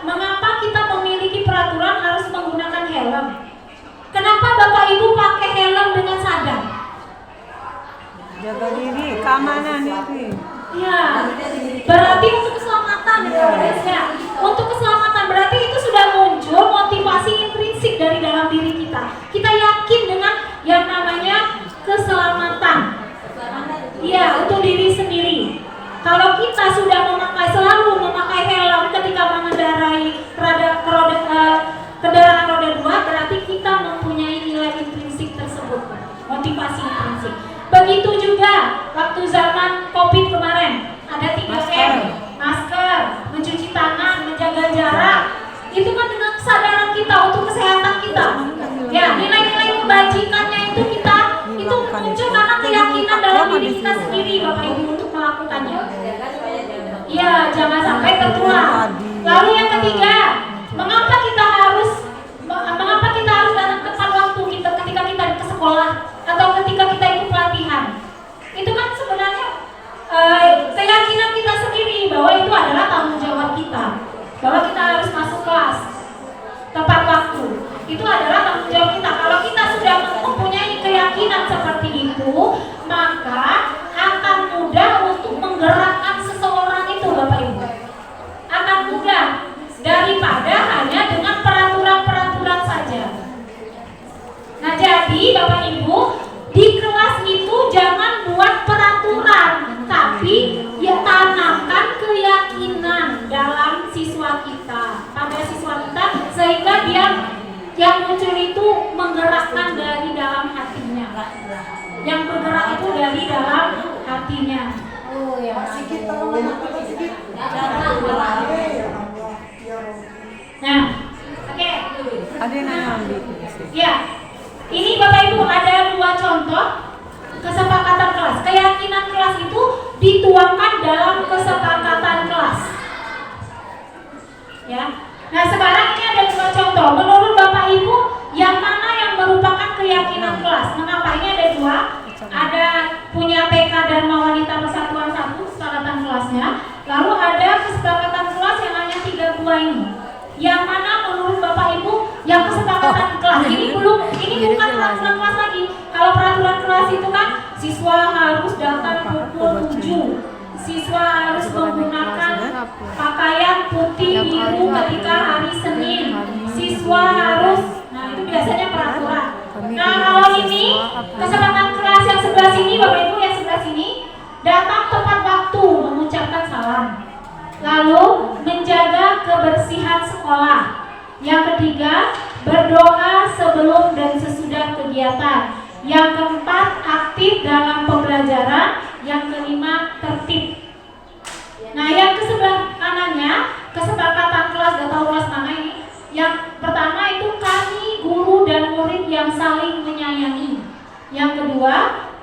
Mengapa kita memiliki peraturan harus menggunakan helm? Kenapa Bapak Ibu pakai helm dengan sadar? Jaga diri, keamanan diri. Ya, berarti untuk keselamatan ya. Untuk keselamatan berarti itu sudah muncul motivasi intrinsik dari dalam diri kita. Kita yakin dengan yang namanya keselamatan. Iya, untuk diri sendiri. Kalau kita sudah selalu memakai helm ketika mengendarai kendaraan roda 2, berarti kita mempunyai nilai intrinsik tersebut, motivasi intrinsik. Begitu juga waktu zaman COVID kemarin, ada 3M, masker, mencuci tangan, menjaga jarak. Itu kan dengan kesadaran kita untuk kesehatan kita. Ya, nilai-nilai kebajikannya itu muncul karena keyakinan dalam diri kita sendiri Bapak Ibu untuk melakukannya. Ya, jangan sampai tertular. Lalu yang ketiga, mengapa kita harus datang tepat waktu ketika kita ke sekolah atau ketika kita ikut pelatihan? Itu kan sebenarnya keyakinan kita sendiri bahwa itu adalah tanggung jawab kita, bahwa kita harus masuk kelas tepat waktu. Itu adalah tanggung jawab kita. Kalau kita sudah mempunyai keyakinan seperti itu, maka akan mudah untuk menggerakkan seseorang itu, Bapak Ibu. Akan mudah daripada hanya dengan peraturan-peraturan saja. Nah, jadi Bapak Ibu, di kelas itu jangan buat peraturan, tapi ya tanamkan keyakinan dalam siswa kita, pada siswa kita, sehingga dia yang muncul itu menggerakkan dari dalam hatinya. Yang bergerak itu dari dalam hatinya. Oh ya. Sikit tolong Pak Sikit. Nah, oke. Ada yang nanya ambil. Ya, ini Bapak Ibu ada 2 contoh kesepakatan kelas. Keyakinan kelas itu dituangkan dalam kesepakatan kelas. Ya. Nah, sekarang ini ada 2 contoh. Menurut Bapak Ibu, yang mana yang merupakan keyakinan kelas? Mengapa? Ini ada 2. Ada punya TK Dharma Wanita Persatuan 1 kesepakatan kelasnya. Lalu ada kesepakatan kelas yang hanya 3 buah ini. Yang mana menurut Bapak Ibu yang kesepakatan kelas ini bukan peraturan kelas lagi. Kalau peraturan kelas itu kan siswa harus datang pukul 7. Siswa harus menggunakan pakaian putih biru ketika hari Senin. Siswa harus, nah itu biasanya peraturan. Nah, kalau ini kesepakatan kelas yang sebelah sini, Bapak Ibu yang sebelah sini, datang tepat waktu mengucapkan salam. Lalu menjaga kebersihan sekolah. Yang ketiga, berdoa sebelum dan sesudah kegiatan. Yang keempat, aktif dalam pembelajaran. Yang kelima, tertib. Nah, yang ke sebelah kanannya, kesepakatan kelas, gak tahu kelas mana ini. Yang pertama itu kami guru dan murid yang saling menyayangi. Yang kedua,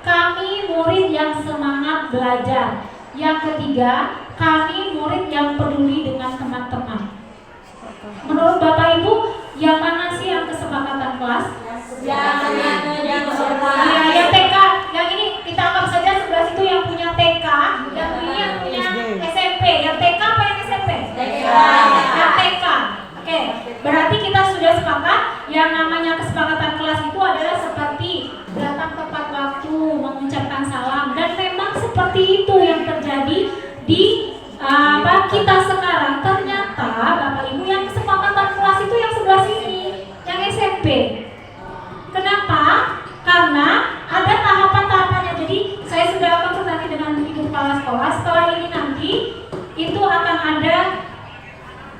kami murid yang semangat belajar. Yang ketiga, kami murid yang peduli dengan teman-teman. Menurut Bapak Ibu, yang mana sih yang kesepakatan kelas? Yang TK, yang ini kita anggap saja sebelah situ yang punya TK, yang ini yang punya SMP. Yang TK apa yang SMP? Yang TK. Oke, berarti kita sudah sepakat yang namanya kesepakatan kelas itu adalah seperti datang tepat waktu, mengucapkan salam, dan memang seperti itu yang terjadi di kita sekarang. Ternyata Bapak Ibu yang kesepakatan kelas itu yang sebelah sini, yang SMP. Kenapa? Karena ada tahapan-tahapannya. Jadi saya sudah konsultasi dengan Ibu Kepala Sekolah. Setelah ini nanti itu akan ada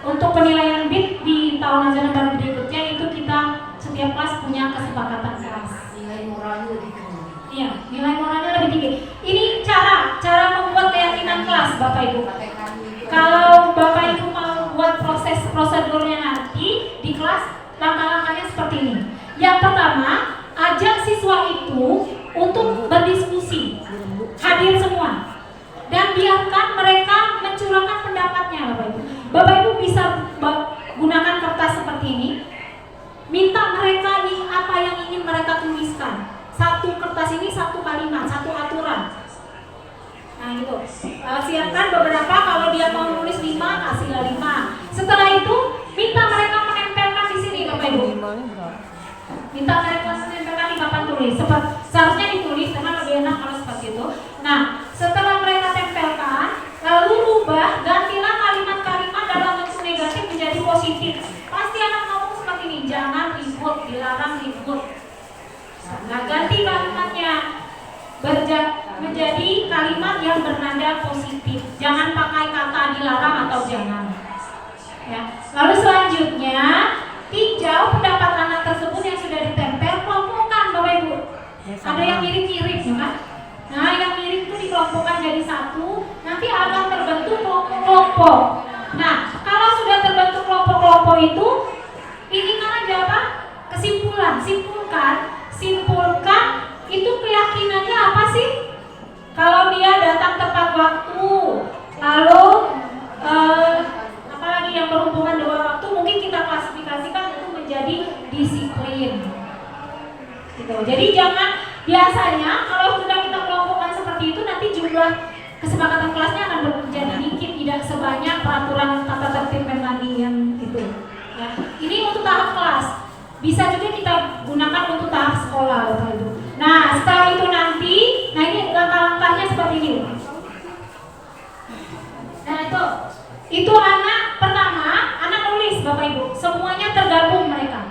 untuk penilaian BIT di tahun ajaran baru berikutnya, itu kita setiap kelas punya kesepakatan kelas. Nilai moralnya lebih tinggi. Iya, nilai moralnya lebih tinggi. Ini cara membuat keyakinan kelas, Bapak Ibu. Kalau Bapak Ibu mau buat prosedurnya nanti di kelas, langkah-langkahnya seperti ini. Yang pertama, ajak siswa itu untuk berdiskusi, hadir semua, dan biarkan mereka mencurahkan pendapatnya, Bapak Ibu. Bapak Ibu bisa gunakan kertas seperti ini, minta mereka apa yang ingin mereka tuliskan. Satu kertas ini satu kalimat, satu aturan. Nah gitu. Siapkan beberapa, kalau dia mau nulis 5, kasihlah 5. Setelah itu minta mereka menempelkan di sini, Bapak Ibu. Minta mereka menempelkan di papan tulis. Seharusnya ditulis karena lebih enak kalau seperti itu. Nah, setelah mereka tempelkan, lalu rubah, gantilah kalimat-kalimat dalam bentuk negatif menjadi positif. Pasti anak ngomong seperti ini, jangan ribut, dilarang ribut. Nah, ganti kalimatnya menjadi kalimat yang bernada positif. Jangan pakai kata dilarang atau jangan. Ya. Lalu selanjutnya, tinjau pendapat anak tersebut yang sudah ditempel, kelompokkan, Bapak Ibu. Ada yang mirip-mirip, ya kan? Nah, yang mirip itu dikelompokkan jadi satu, nanti akan terbentuk kelompok-kelompok. Nah, kalau sudah terbentuk kelompok-kelompok itu, ini kan aja apa? Kesimpulan, simpulkan itu keyakinannya apa sih? Kalau dia datang tepat waktu, lalu apalagi yang berhubungan dengan waktu, mungkin kita klasifikasikan itu menjadi disiplin. Gitu. Jadi jangan, biasanya kalau sudah kita kelompokkan seperti itu, nanti jumlah kesepakatan kelasnya akan menjadi dikit, tidak sebanyak peraturan tata tertib Mendagri yang itu. Ya. Ini untuk tahap kelas. Bisa juga kita gunakan untuk tahap sekolah, Bapak Ibu. Nah, setelah itu nanti, nah ini semuanya tergabung mereka.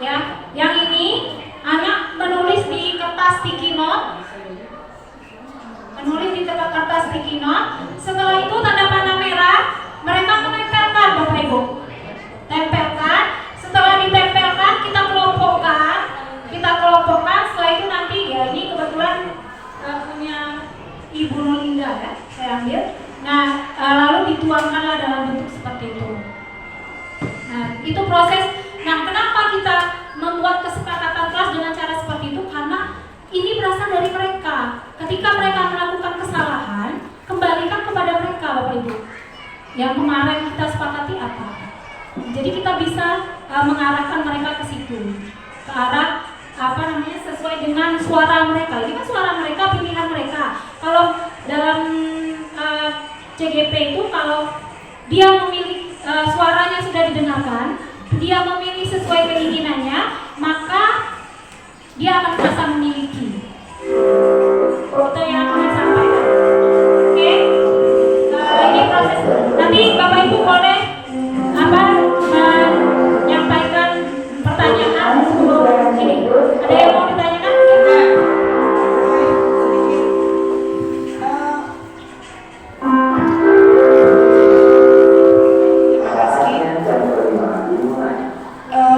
Ya, yang ini anak menulis di kertas sticky note. Menulis di kertas sticky note. Setelah itu tanda panah merah, mereka menempelkan Bapak Ibu. Tempelkan. Setelah ditempelkan, kita kelompokkan. Setelah itu nanti ya ini kebetulan punya Ibu Nolinda ya, saya ambil. Nah, lalu dituangkanlah dalam bentuk seperti itu. Nah, itu proses. Nah, kenapa kita membuat kesepakatan kelas dengan cara seperti itu? Karena ini berasal dari mereka. Ketika mereka melakukan kesalahan, kembalikan kepada mereka, Bapak Ibu. Yang kemarin kita sepakati apa? Jadi kita bisa mengarahkan mereka ke situ, ke arah sesuai dengan suara mereka. Ini kan suara mereka, pilihan mereka. Kalau dalam CGP itu kalau dia memilih suaranya sudah didengarkan, dia memilih sesuai keinginannya, maka dia akan merasa memiliki. Itu yang akan saya sampaikan. Oke, ini proses. Nanti Bapak Ibu boleh menyampaikan pertanyaan sebelum ini. Ada yang mau ditanyakan?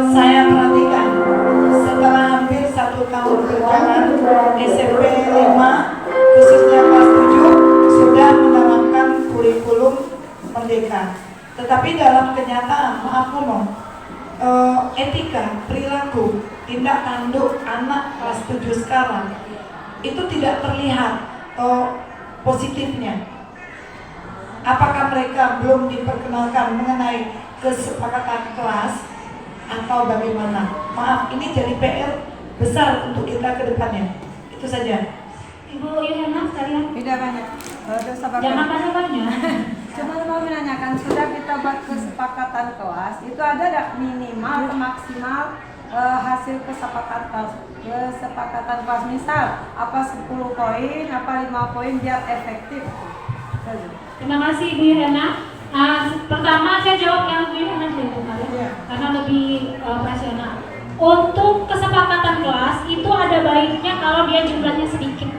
Saya perhatikan setelah hampir 1 tahun berjalan, SMP 5 khususnya kelas 7 sudah menerapkan kurikulum merdeka. Tetapi dalam kenyataan, maaf ngomong, etika, perilaku, tindak tanduk anak kelas 7 sekarang itu tidak terlihat positifnya. Apakah mereka belum diperkenalkan mengenai kesepakatan kelas atau bagaimana? Maaf, ini jadi PR besar untuk kita ke depannya. Itu saja. Ibu Yohana sekalian. Tidak banyak. Jangan banyak-banyak. Cuma mau menanyakan, sudah kita buat kesepakatan kelas, itu ada tidak minimal atau maksimal hasil kesepakatan kelas? Misal, apa 10 poin, apa 5 poin biar efektif. Terima kasih Ibu Yohana. Pertama saya jawab yang Bu Yohana dulu karena lebih profesional. Untuk kesepakatan kelas itu ada baiknya kalau dia jumlahnya sedikit,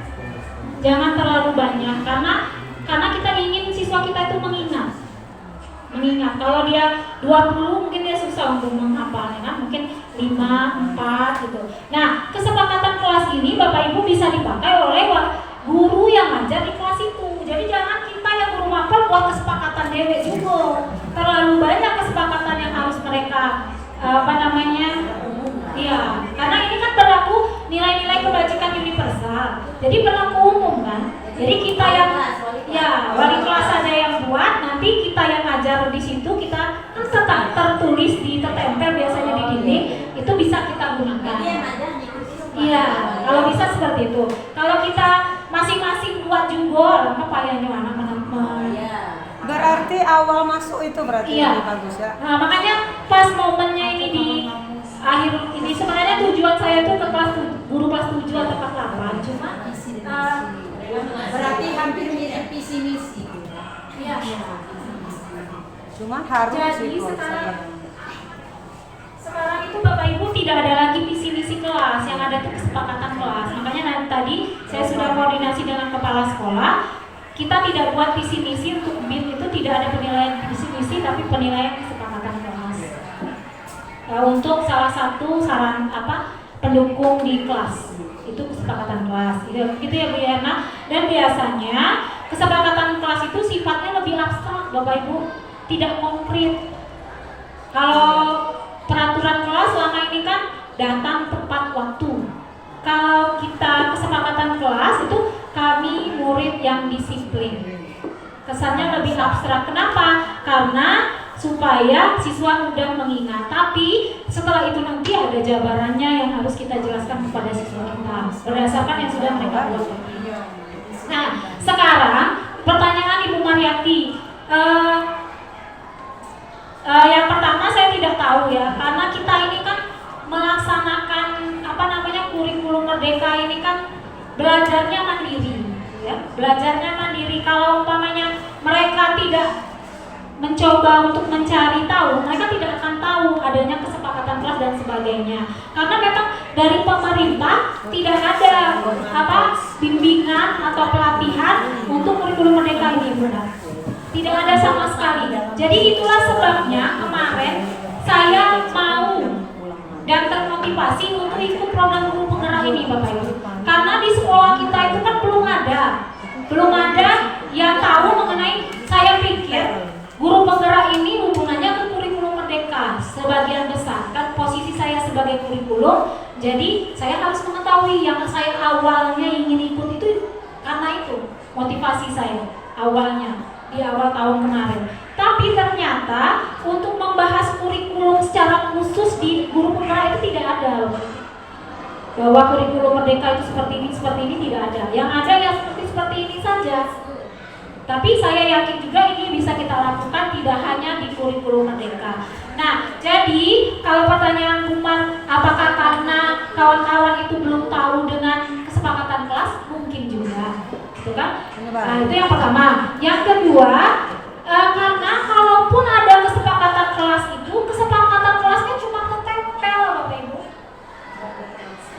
jangan terlalu banyak karena kita ingin siswa kita itu mengingat. Kalau dia 20 mungkin dia susah untuk menghafalnya kan, mungkin 5, 4 gitu. Nah, kesepakatan kelas ini Bapak Ibu bisa dipakai oleh guru yang ngajar di kelas itu. Jadi jangan kita yang guru mapel buat kesepakatan dewek juga. Terlalu banyak kesepakatan yang harus mereka iya, karena ini kan berlaku nilai-nilai kebajikan universal. Jadi berlaku umum kan. Jadi kita yang wali kelas saja yang buat, nanti kita yang ngajar di situ, kita kan tetap tertulis di tertempel biasanya di dinding, itu bisa kita gunakan. Iya, kalau bisa seperti itu. Kalau kita masing-masing buat juga, apa payahnya anak Berarti awal masuk itu berarti iya. lebih bagus ya. Nah, makanya pas momennya ini di akhir ini sebenarnya tujuan saya itu ke kelas guru kelas 7 atau kelas 8. Cuma berarti hampir mirip visi misi. Iya. Cuma harus jadi itu sekarang itu Bapak Ibu tidak ada lagi visi misi kelas, yang ada itu kesepakatan kelas. Makanya tadi saya sudah koordinasi dengan kepala sekolah. Kita tidak buat visi misi untuk BIM itu tidak ada penilaian visi misi, tapi penilaian kesepakatan kelas. Untuk salah satu saran pendukung di kelas itu kesepakatan kelas. Itu ya Bu Yana. Dan biasanya kesepakatan kelas itu sifatnya lebih abstrak, Bapak Ibu, tidak konkret. Kalau peraturan kelas selama ini kan datang tepat waktu. Kalau kita kesepakatan kelas itu kami murid yang disiplin. Kesannya lebih abstrak. Kenapa? Karena supaya siswa mudah mengingat. Tapi setelah itu nanti ada jabarannya yang harus kita jelaskan kepada siswa kita berdasarkan yang sudah mereka buat. Nah, sekarang pertanyaan Ibu Mariati. Yang pertama saya tidak tahu ya, karena kita ini kan melaksanakan kurikulum merdeka ini kan belajarnya mandiri ya, belajarnya mandiri. Kalau umpamanya mereka tidak mencoba untuk mencari tahu, mereka tidak akan tahu sebagainya. Karena memang dari pemerintah tidak ada bimbingan atau pelatihan untuk kurikulum merdeka ini, Bunda. Tidak ada sama sekali. Jadi itulah sebabnya kemarin saya mau dan termotivasi untuk ikut program guru penggerak ini, Bapak Ibu. Karena di sekolah kita itu kan belum ada yang tahu mengenai, saya pikir guru penggerak ini hubungannya ke kurikulum merdeka sebagian besar. Dan posisi saya sebagai kurikulum, jadi saya harus mengetahui yang saya awalnya ingin ikut itu karena itu motivasi saya awalnya di awal tahun kemarin. Tapi ternyata untuk membahas kurikulum secara khusus di guru penggerak itu tidak ada, bahwa kurikulum merdeka itu seperti ini tidak ada. Yang ada ya seperti ini saja. Tapi saya yakin juga ini bisa kita lakukan tidak hanya di kurikulum merdeka. Nah, jadi kalau pertanyaan Bumar, apakah karena kawan-kawan itu belum tahu dengan kesepakatan kelas? Mungkin juga, gitu kan? Nah, itu yang pertama. Yang kedua, karena kalaupun ada kesepakatan kelas itu, kesepakatan kelasnya cuma ketempel, Bapak Ibu.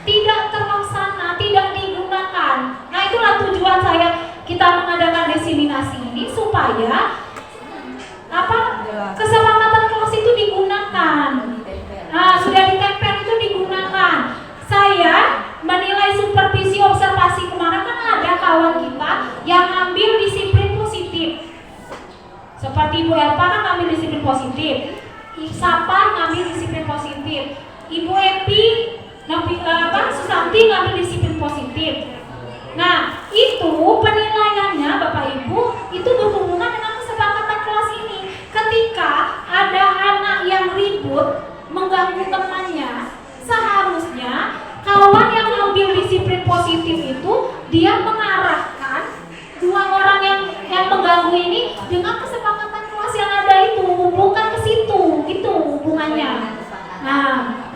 Tidak terlaksana, tidak digunakan. Nah, itulah tujuan saya kita mengadakan diseminasi ini supaya kesepakatan kelas itu digunakan. Nah, sudah ditempel itu digunakan. Saya menilai supervisi observasi kemarin kan ada kawan kita yang ambil disiplin positif. Seperti Ibu Elpa kan ngambil disiplin positif, Sapa ngambil disiplin positif, Ibu Epi, Susanti ngambil disiplin positif. Nah, itu penilaiannya Bapak Ibu itu berhubungan dengan kesepakatan kelas ini. Ketika ada anak yang ribut mengganggu temannya, seharusnya kawan yang ngambil disiplin positif itu dia mengarahkan dua orang yang mengganggu ini dengan kesepakatan kelas yang ada itu, bukan ke situ, gitu hubungannya. Nah,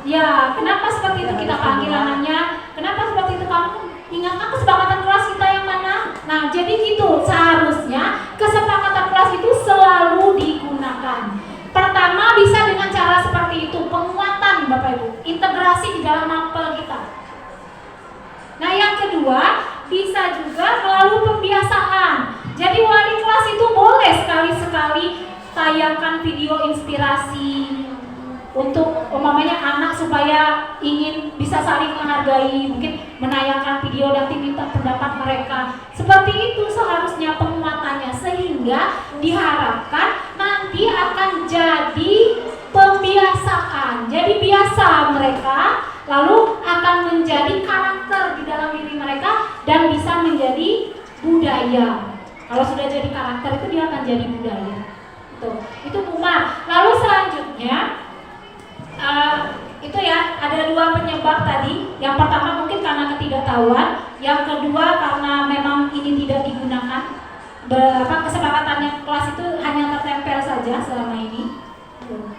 ya kenapa seperti itu kita panggil anaknya? Kenapa seperti itu kamu ingatkan kesepakatan kelas kita yang mana? Nah, jadi gitu seharusnya kesepakatan kelas itu selalu digunakan. Pertama bisa dengan cara seperti itu, penguatan Bapak Ibu, integrasi di dalam mapel kita. Nah, yang kedua bisa juga melalui pembiasaan. Jadi wali kelas itu boleh sekali-sekali tayangkan video inspirasi untuk umpamanya anak supaya ingin bisa saling menghargai, mungkin menayangkan video dan minta pendapat mereka. Seperti itu seharusnya penguatannya, sehingga diharapkan nanti akan jadi pembiasaan. Jadi biasa mereka, lalu akan menjadi karakter di dalam diri mereka dan bisa menjadi budaya. Kalau sudah jadi karakter itu dia akan jadi budaya. Itu Umar. Lalu selanjutnya itu ya ada dua penyebab tadi. Yang pertama mungkin karena ketidaktahuan, yang kedua karena memang ini tidak digunakan. Kesepakatannya kelas itu hanya tertempel saja selama ini.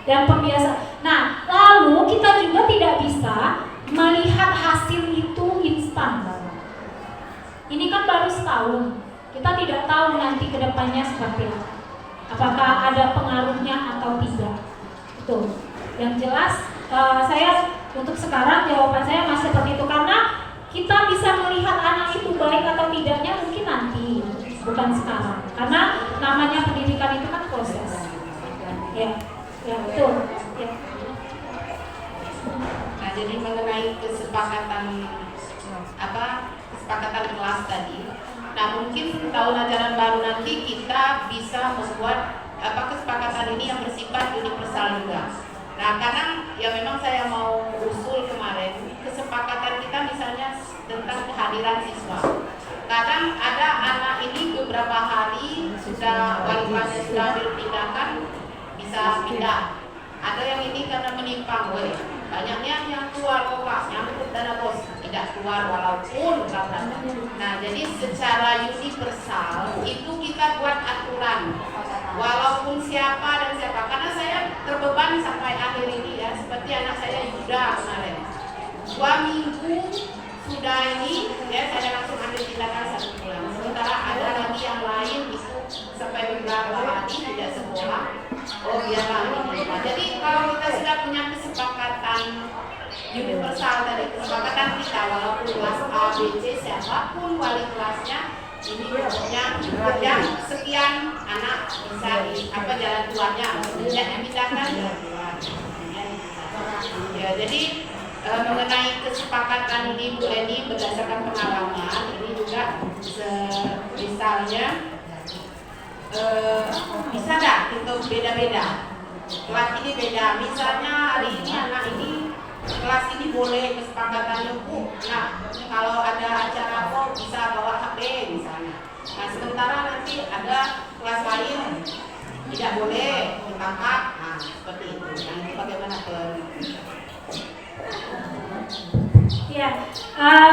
Dan pembiasa. Nah, lalu kita juga tidak bisa melihat hasil itu instan. Ini kan baru setahun. Kita tidak tahu nanti kedepannya seperti apa. Apakah ada pengaruhnya atau tidak. Itu. Yang jelas saya untuk sekarang jawaban saya masih seperti itu, karena kita bisa melihat anak itu baik atau tidaknya mungkin nanti, bukan sekarang. Karena namanya pendidikan itu kan proses. Ya betul. Ya. Nah, jadi mengenai kesepakatan kelas tadi. Nah, mungkin tahun ajaran baru nanti kita bisa membuat kesepakatan ini yang bersifat universal juga. Nah, karena ya memang saya mau usul kemarin kesepakatan kita misalnya tentang kehadiran siswa. Kadang ada anak ini beberapa hari sudah wali kelasnya sudah ambil tindakan bisa pindah. Ada yang ini karena menyimpang, banyaknya yang keluar kok Pak, nyangkut dana bos, tidak keluar walaupun katanya. Nah, jadi secara universal itu kita buat aturan, walaupun siapa dan siapa. Karena saya terbeban sampai akhir ini ya, seperti anak saya Yuda kemarin. 2 minggu sudah ini, ya saya langsung ambil tindakan 1 bulan. Sementara ada lagi yang lain itu sampai beberapa hari tidak sekolah. Oh biarlah. Jadi kalau kita sudah punya kesepakatan universal dari kesepakatan kita, walaupun kelas A, B, C, siapapun wali kelasnya, ini pokoknya ada sekian anak bisa di jalan keluarnya, tidak dipindahkan jalan keluar. Ya, jadi mengenai kesepakatan ini Bu Leni berdasarkan pengalaman ini juga misalnya bisa nggak untuk beda-beda kelas ini beda, misalnya hari ini anak ini kelas ini boleh kesepakatannya Bu, nah kalau ada acara apa bisa bawa HP misalnya, nah sementara nanti ada kelas lain tidak boleh ditangkap, nah seperti itu. Nah itu bagaimana Ya,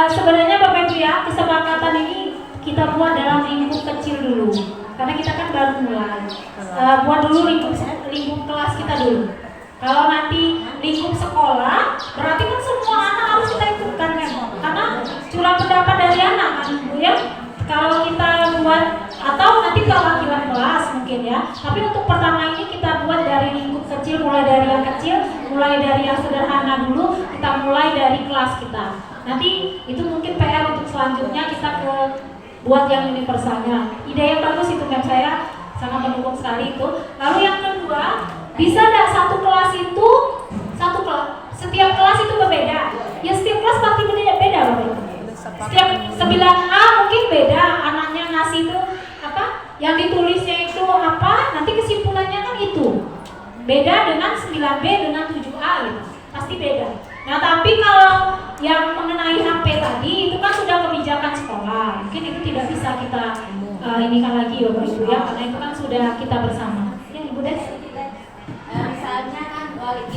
sebenarnya Bapak Ibu ya, kesepakatan ini kita buat dalam lingkup kecil dulu, karena kita kan baru mulai. Buat dulu lingkup kelas kita dulu. Kalau nanti lingkup sekolah, berarti kan semua anak harus kita ikutkan kan? Karena curang pendapat dari anak kan, Bu ya. Kalau kita buat atau nanti perwakilan kelas mungkin ya. Tapi untuk pertama ini kita buat dari lingkup kecil, mulai dari yang kecil, mulai dari yang sederhana dulu, kita mulai dari kelas kita. Nanti itu mungkin PR untuk selanjutnya kita buat yang universalnya. Ide yang bagus itu kan, saya sangat mendukung sekali itu. Lalu yang kedua, bisa nggak satu kelas itu setiap kelas itu berbeda? Ya setiap kelas pasti beda Bapak Ibu. Setiap 9A mungkin beda, anaknya ngasih itu apa? Yang ditulisnya itu apa? Nanti kesimpulannya kan itu. Beda dengan 9B dengan 7A gitu. Pasti beda. Nah, tapi kalau yang mengenai HP tadi itu kan sudah kebijakan sekolah. Mungkin itu tidak bisa kita inikan lagi Bapak Ibu ya, karena itu kan sudah kita bersama. Ya Ibu Des. Misalnya kan wali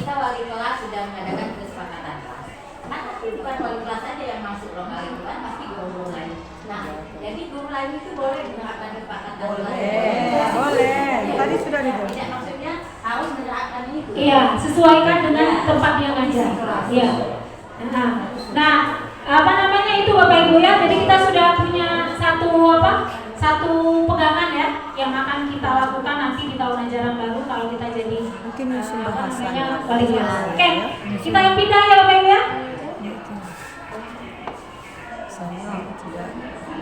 kelas sudah mengadakan kesepakatan kelas. Kan bukan wali kelas saja yang masuk loh kali itu kan, pasti guru lain. Nah, jadi guru lain itu boleh menerapkan kesepakatan kelas. Boleh. Tadi sudah dibuat. Tidak, maksudnya harus menerapkan itu. Iya, sesuaikan dengan tempat dia ngajar. Iya. Nah, apa namanya itu Bapak Ibu ya. Jadi kita sudah punya satu pegangan ya yang akan kita lakukan nanti di tahun ajaran baru kalau kita jadi Mungkin musim bahasanya. wali kelas. Oke, kita yang pindah ya Bapak Ibu ya. Saya tidak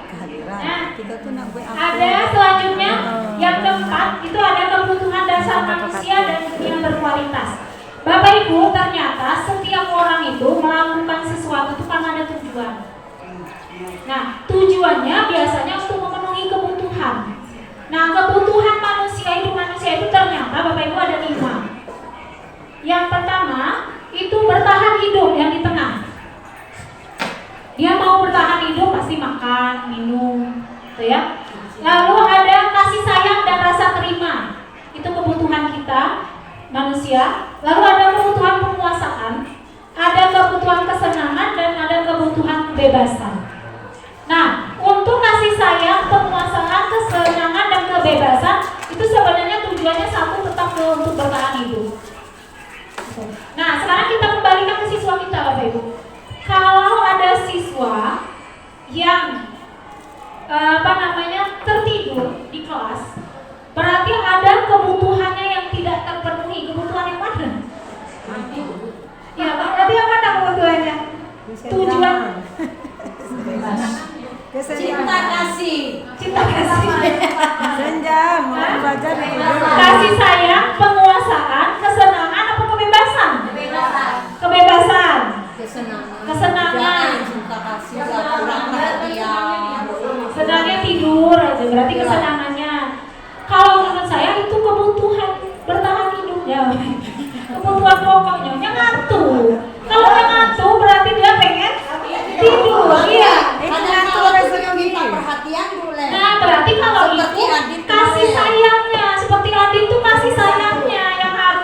kehadiran. Kita tuh nak buat apa? Ada selanjutnya yang keempat itu ada kebutuhan dasar manusia dan yang berkualitas. Bapak Ibu, ternyata setiap orang itu melakukan sesuatu itu karena ada tujuan. Nah, tujuannya biasanya untuk memenuhi kebutuhan. Nah, kebutuhan manusia itu ternyata Bapak Ibu ada 5. Yang pertama itu bertahan hidup, yang di tengah. Dia mau bertahan hidup pasti makan, minum, gitu ya. Lalu ada kasih sayang dan rasa terima. Itu kebutuhan kita manusia. Lalu ada kebutuhan penguasaan, ada kebutuhan kesenangan dan ada kebutuhan kebebasan. Nah, untuk kasih sayang, penguasaan, kesenangan dan kebebasan itu sebenarnya tujuannya satu, tetap untuk bertahan hidup. Nah, sekarang kita kembalikan ke siswa kita Bapak Ibu. Kalau ada siswa yang tertidur di kelas, berarti ada kebutuhannya yang tidak terpenuhi. Kebutuhan yang mana? Ya, berarti yang mana kebutuhannya? Tujuan Cinta kasih. Senja, mau belajar di kasih sayang, penguasaan, kesenangan atau kebebasan? Kebebasan. Kesenangan. Cinta kasih, kurang perhatian. Senangnya tidur aja, berarti kesenangannya. Kalau menurut saya itu kebutuhan bertahan hidupnya. Kebutuhan pokoknya ngantuk. Kalau dia ngantuk berarti dia pengen tidur. Iya. Minta perhatian boleh. Nah, berarti kalau itu kasih sayangnya, seperti Adit tuh kasih sayangnya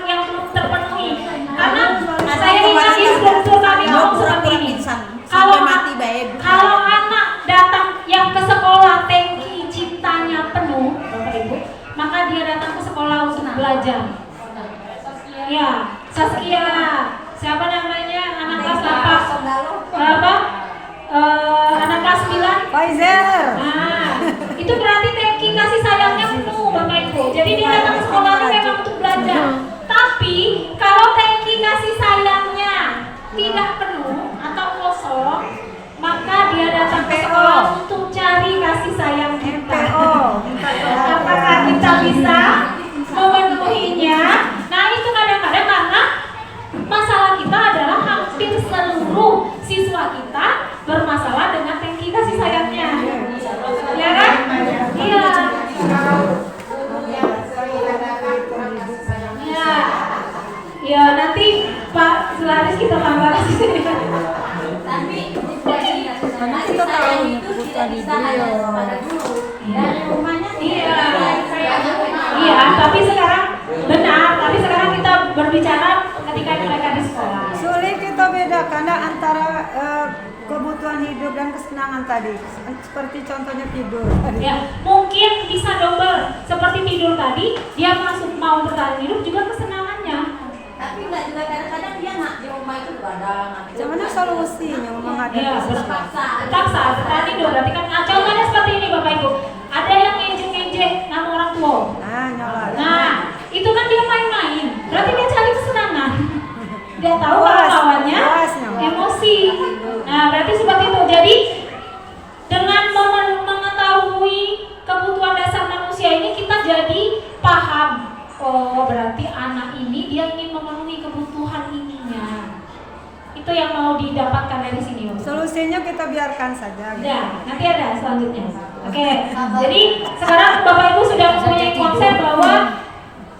yang belum terpenuhi. Karena saya ingat instruktur kami ngomong seperti ini. Kalau anak datang yang ke sekolah tangki cintanya penuh, Bapak Ibu, maka dia datang ke sekolah untuk belajar. Ya, Saskia, siapa namanya? Anak kelas apa? Anak kelas 9 Pfizer. Nah, itu berarti tangki kasih sayangnya penuh Bapak Ibu. Jadi dia datang ke sekolah itu memang untuk belajar. Tapi kalau tangki kasih sayangnya tidak harus kita tambah di sini. Tapi masih saya itu tidak bisa hanya kepada guru dan rumahnya Iya, tapi sekarang benar, tapi sekarang kita berbicara ketika mereka di sekolah. Sulit kita bedakan antara kebutuhan hidup dan kesenangan tadi. Seperti contohnya tidur. Ya, mungkin bisa double seperti tidur tadi, dia masuk mau bertahan hidup juga kesenangannya. tapi nggak juga kadang-kadang dia nggak di rumah itu begadang. Gimana solusinya menghadapi Iya, terpaksa. terpaksa bertahan hidup. Berarti kan contohnya seperti ini Bapak Ibu. Ada yang ngejek-ngejek nama orang tua. Nah, itu kan dia main-main. Berarti dia cari kesenangan. Dia tahu lawannya emosi. Nah, berarti seperti itu. Jadi dengan mengetahui kebutuhan dasar manusia ini kita jadi paham. Oh, berarti anak ini dia ingin memenuhi kebutuhan ininya. Itu yang mau didapatkan dari sini. Solusinya kita biarkan saja. Ya, nanti ada selanjutnya. Oke, jadi sekarang Bapak Ibu sudah mempunyai konsep bahwa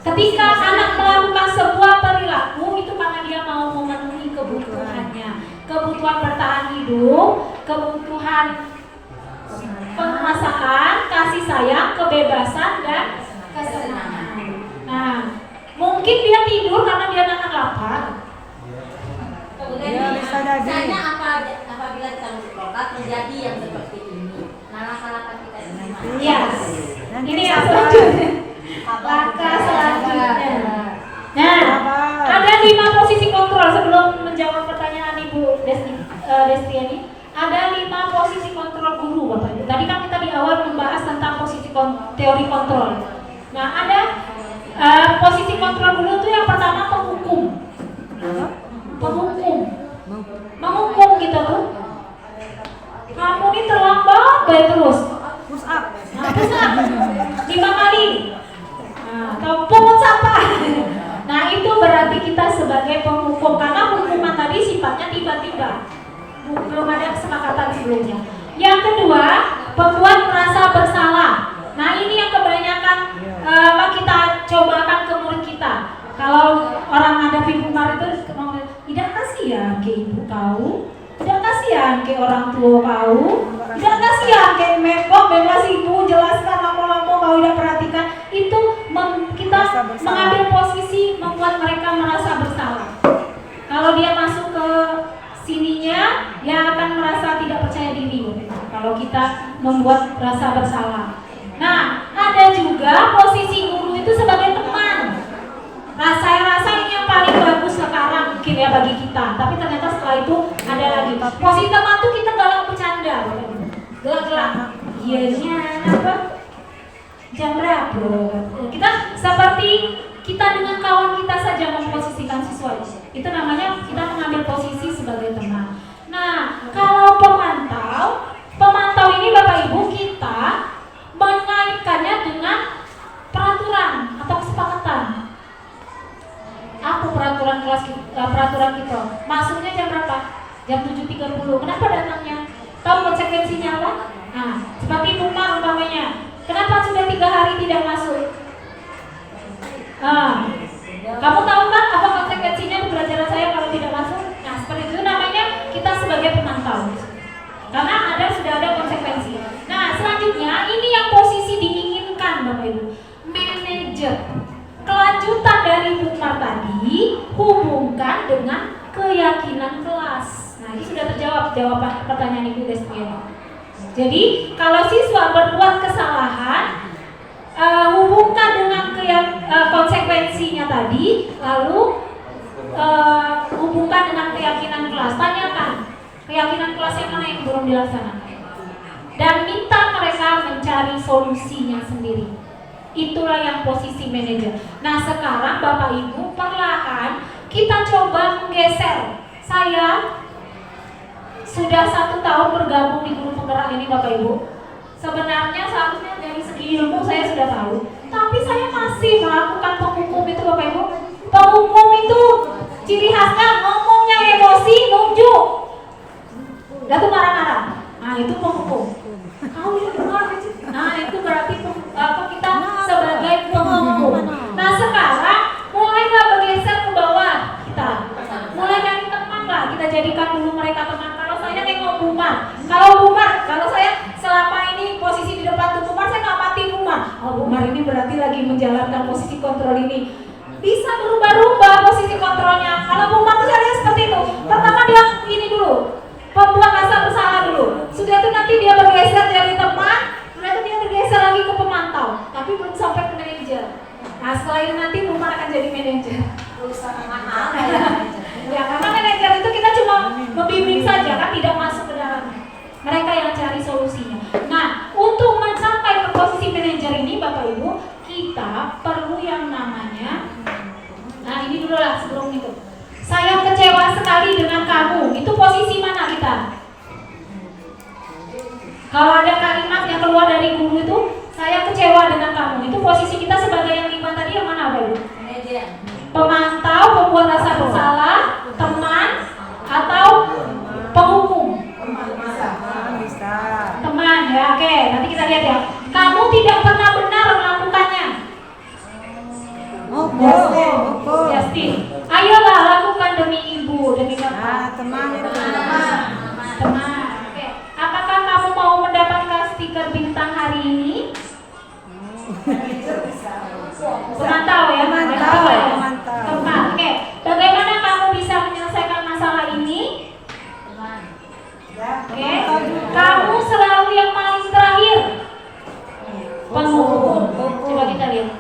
ketika anak melakukan sebuah perilaku itu karena dia mau memenuhi kebutuhannya, kebutuhan bertahan hidup, kebutuhan pemasakan, kasih sayang, kebebasan dan kesenangan. Nah, mungkin dia tidur karena dia nahan lapar. Kemudian bisa jadi. misalnya apabila kita sekolah terjadi yang seperti ini. Nah, langkah-langkah kita ini. Yes. Ini yang selanjutnya. Langkah selanjutnya. Nah, ada 5 posisi kontrol sebelum menjawab pertanyaan Ibu Destiani. Ada 5 posisi kontrol guru Bapak Ibu. Tadi kan kita di awal membahas tentang posisi teori kontrol. Nah, ada posisi kontrol guru itu yang pertama penghukum. Menghukum gitu tuh. Kamu ini terlambat baik terus. Push up. Nah, push up 5 kali. Nah, atau pungut sampah. Nah, itu berarti kita sebagai penghukum karena hukuman tadi sifatnya tiba-tiba. Belum ada kesepakatan sebelumnya. Yang kedua, membuat merasa bersalah. Nah, ini yang kebanyakan kita cobakan ke murid kita. Kalau orang hadapi bungkar itu tidak kasihan ke ibu kau, tidak kasihan ke orang tua kau, tidak kasihan ke mepok, bebas ibu jelaskan lama-lama kau tidak perhatikan. Itu kita mengambil posisi membuat mereka merasa bersalah. Kalau dia masuk ke sininya, dia akan merasa tidak percaya diri. Kalau kita membuat rasa bersalah. Nah, ada juga posisi guru itu sebagai teman. Nah, saya rasa ini yang paling bagus sekarang mungkin ya bagi kita. Tapi ternyata setelah itu ada lagi. Posisi teman tuh kita galak bercanda, gelak-gelak. Iya, apa? Jam berapa? Kita seperti kita dengan kawan kita saja memposisikan siswa. Itu namanya kita mengambil posisi sebagai teman. Nah, kalau pemantau ini Bapak Ibu kita mengaitkannya dengan peraturan atau kesepakatan. Apa peraturan kita? Masuknya jam berapa? Jam 7.30. Kenapa datangnya? Tahu konsekuensinya apa? Nah, seperti Bumar umpamanya. Kenapa sudah 3 hari tidak masuk? Kamu tahu kan apa konsekuensinya pembelajaran saya kalau tidak masuk? Nah, seperti itu namanya kita sebagai pemantau. Karena sudah ada konsekuensi. Nah, selanjutnya ini yang posisi diinginkan Bapak Ibu. Manajer. Kelanjutan dari Bukmar tadi hubungkan dengan keyakinan kelas. Nah, ini sudah terjawab jawaban pertanyaan Ibu Destiani. Jadi, kalau siswa berbuat kesalahan, hubungkan dengan konsekuensinya tadi, lalu hubungkan dengan keyakinan kelas. Tanyakan keyakinan kelas yang mana yang belum dilaksanakan, dan minta mereka mencari solusinya sendiri. Itulah yang posisi manajer. Nah, sekarang Bapak Ibu perlahan kita coba menggeser. Saya sudah 1 tahun bergabung di guru penggerak ini Bapak Ibu. Sebenarnya seharusnya dari segi ilmu saya sudah tahu, tapi saya masih melakukan penghukum itu Bapak Ibu. Penghukum itu ciri khasnya ngomongnya emosi, nunjuk. Dia tuh marah-marah. Nah, itu penghukum. Kau itu marah. Nah, itu berarti kita sebagai penghukum. Nah, sekarang mulailah bergeser ke bawah kita. Mulai dari jadikan dulu mereka teman. Kalau saya nengok Bumar, kalau saya selama ini posisi di depan tuh Bumar, saya ngamati Bumar. Oh, Bumar ini berarti lagi menjalankan posisi kontrol ini. Bisa berubah-ubah posisi kontrolnya. Kalau Bumar tuh saya lihat seperti itu. Pertama dia ini dulu, pembuat rasa bersalah dulu. Sudah itu nanti dia bergeser jadi teman, sudah itu dia bergeser lagi ke pemantau, tapi belum sampai ke manajer. Nah setelah itu nanti Bumar akan jadi manajer. Ya karena manajer itu kita cuma membimbing saja kan, tidak masuk ke dalamnya. Mereka yang cari solusinya. Nah untuk mencapai ke posisi manajer ini Bapak Ibu, kita perlu yang namanya, nah ini dulu lah sebelum itu. Saya kecewa sekali dengan kamu. Itu posisi mana kita? Kalau ada kalimat yang keluar dari guru itu, saya kecewa dengan kamu. Itu posisi kita sebagai yang 5 tadi yang mana Bapak Ibu? Pemantau, pembuat rasa bersalah, teman, atau penghukum? Teman ya, oke. Nanti kita lihat ya. Kamu tidak pernah benar melakukannya. Justin, ayolah lakukan demi ibu, demi bapak. Teman itu. Teman. Oke. Apakah kamu mau mendapatkan stiker bintang hari ini? Pemantau ya, pemantau ya. Teman. Oke. Bagaimana kamu bisa menyelesaikan masalah ini? Oke. Kamu selalu yang paling terakhir. Penghukum. Coba kita lihat.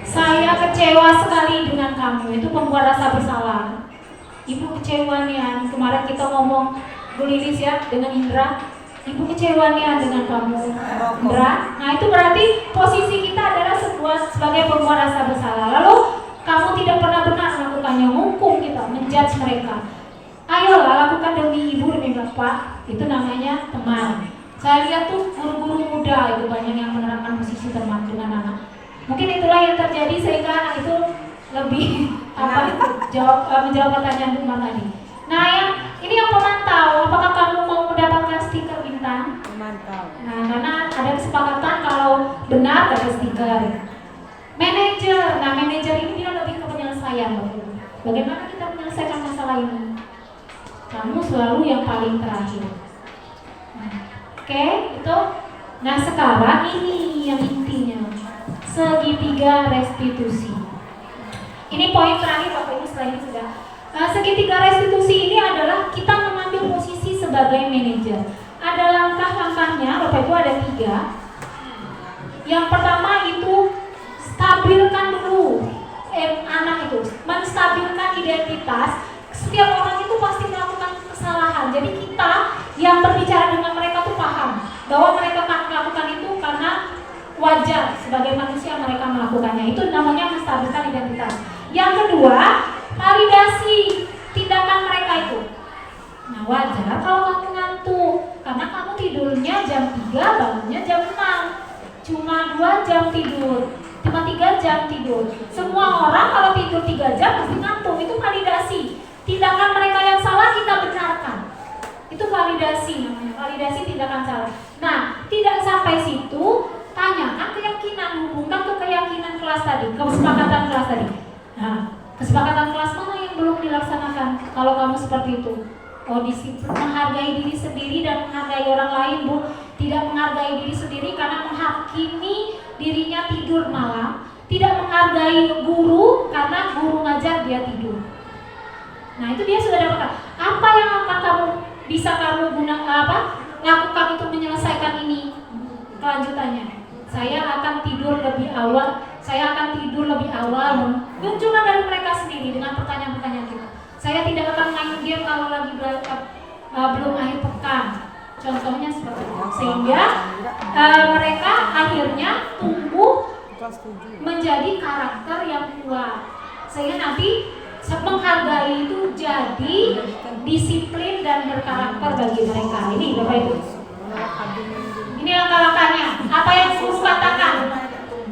Saya kecewa sekali dengan kamu. Itu pembuat rasa bersalah. Ibu kecewa nih. Kemarin kita ngomong Bu Lilis ya dengan Indra. Ibu kecewa nih dengan kamu, Indra. Nah itu berarti posisi kita adalah sebagai pembuat rasa bersalah. Lalu kamu tidak pernah benar melakukannya, hukum kita, menjudge mereka. Ayolah lakukan demi ibu, demi bapak. Itu namanya teman. Saya lihat tuh guru-guru muda itu banyak yang menerapkan posisi teman dengan anak. Mungkin itulah yang terjadi sehingga anak itu lebih menjawab pertanyaan Bumar tadi. Nah ini yang pemantau, apakah kamu mau mendapatkan stiker bintang? Pemantau. Nah karena ada kesepakatan kalau benar ada stiker. Manajer, nah manajer ini dia lebih ke penyelesaian. Bagaimana kita menyelesaikan masalah ini? Kamu selalu yang paling terakhir. Oke, itu. Nah sekarang ini yang intinya, segitiga restitusi. Ini poin terakhir Bapak Ibu, setelah ini sudah. Segitiga restitusi ini adalah kita mengambil posisi sebagai manajer. Ada langkah-langkahnya, Bapak Ibu ada 3. Yang pertama itu stabilkan dulu anak itu, menstabilkan identitas. Setiap orang itu pasti melakukan kesalahan. Jadi kita yang berbicara dengan mereka tuh paham bahwa mereka melakukan itu karena wajar sebagai manusia mereka melakukannya. Itu namanya menstabilkan identitas. Yang kedua, validasi tindakan mereka itu. Nah wajar kalau kamu ngantuk karena kamu tidurnya jam 3, bangunnya jam 6. Cuma 2 jam tidur, cuma 3 jam tidur. Semua orang kalau tidur 3 jam pasti ngantuk. Itu validasi. Tindakan mereka yang salah kita benarkan. Itu validasi namanya, validasi tindakan salah. Nah, tidak sampai situ, tanyakan keyakinan, hubungkan ke keyakinan kelas tadi, kesepakatan kelas tadi. Nah, kesepakatan kelas mana yang belum dilaksanakan kalau kamu seperti itu? Oh, disiplin, menghargai diri sendiri dan menghargai orang lain, Bu. Tidak menghargai diri sendiri karena menghakimi dirinya tidur malam. Tidak menghargai guru karena guru ngajar dia tidur. Nah, itu dia sudah dapatkan. Apa yang akan bisa kamu lakukan untuk menyelesaikan ini? Kelanjutannya, saya akan tidur lebih awal. Munculkan dari mereka sendiri dengan pertanyaan-pertanyaan kita. Saya tidak akan main game kalau lagi belum akhir pekan. Contohnya seperti itu. Sehingga mereka akhirnya tumbuh menjadi karakter yang kuat. Sehingga nanti menghargai itu jadi disiplin dan berkarakter bagi mereka. Ini Bapak Ibu. Ini langkah-langkahnya. Apa yang guru katakan?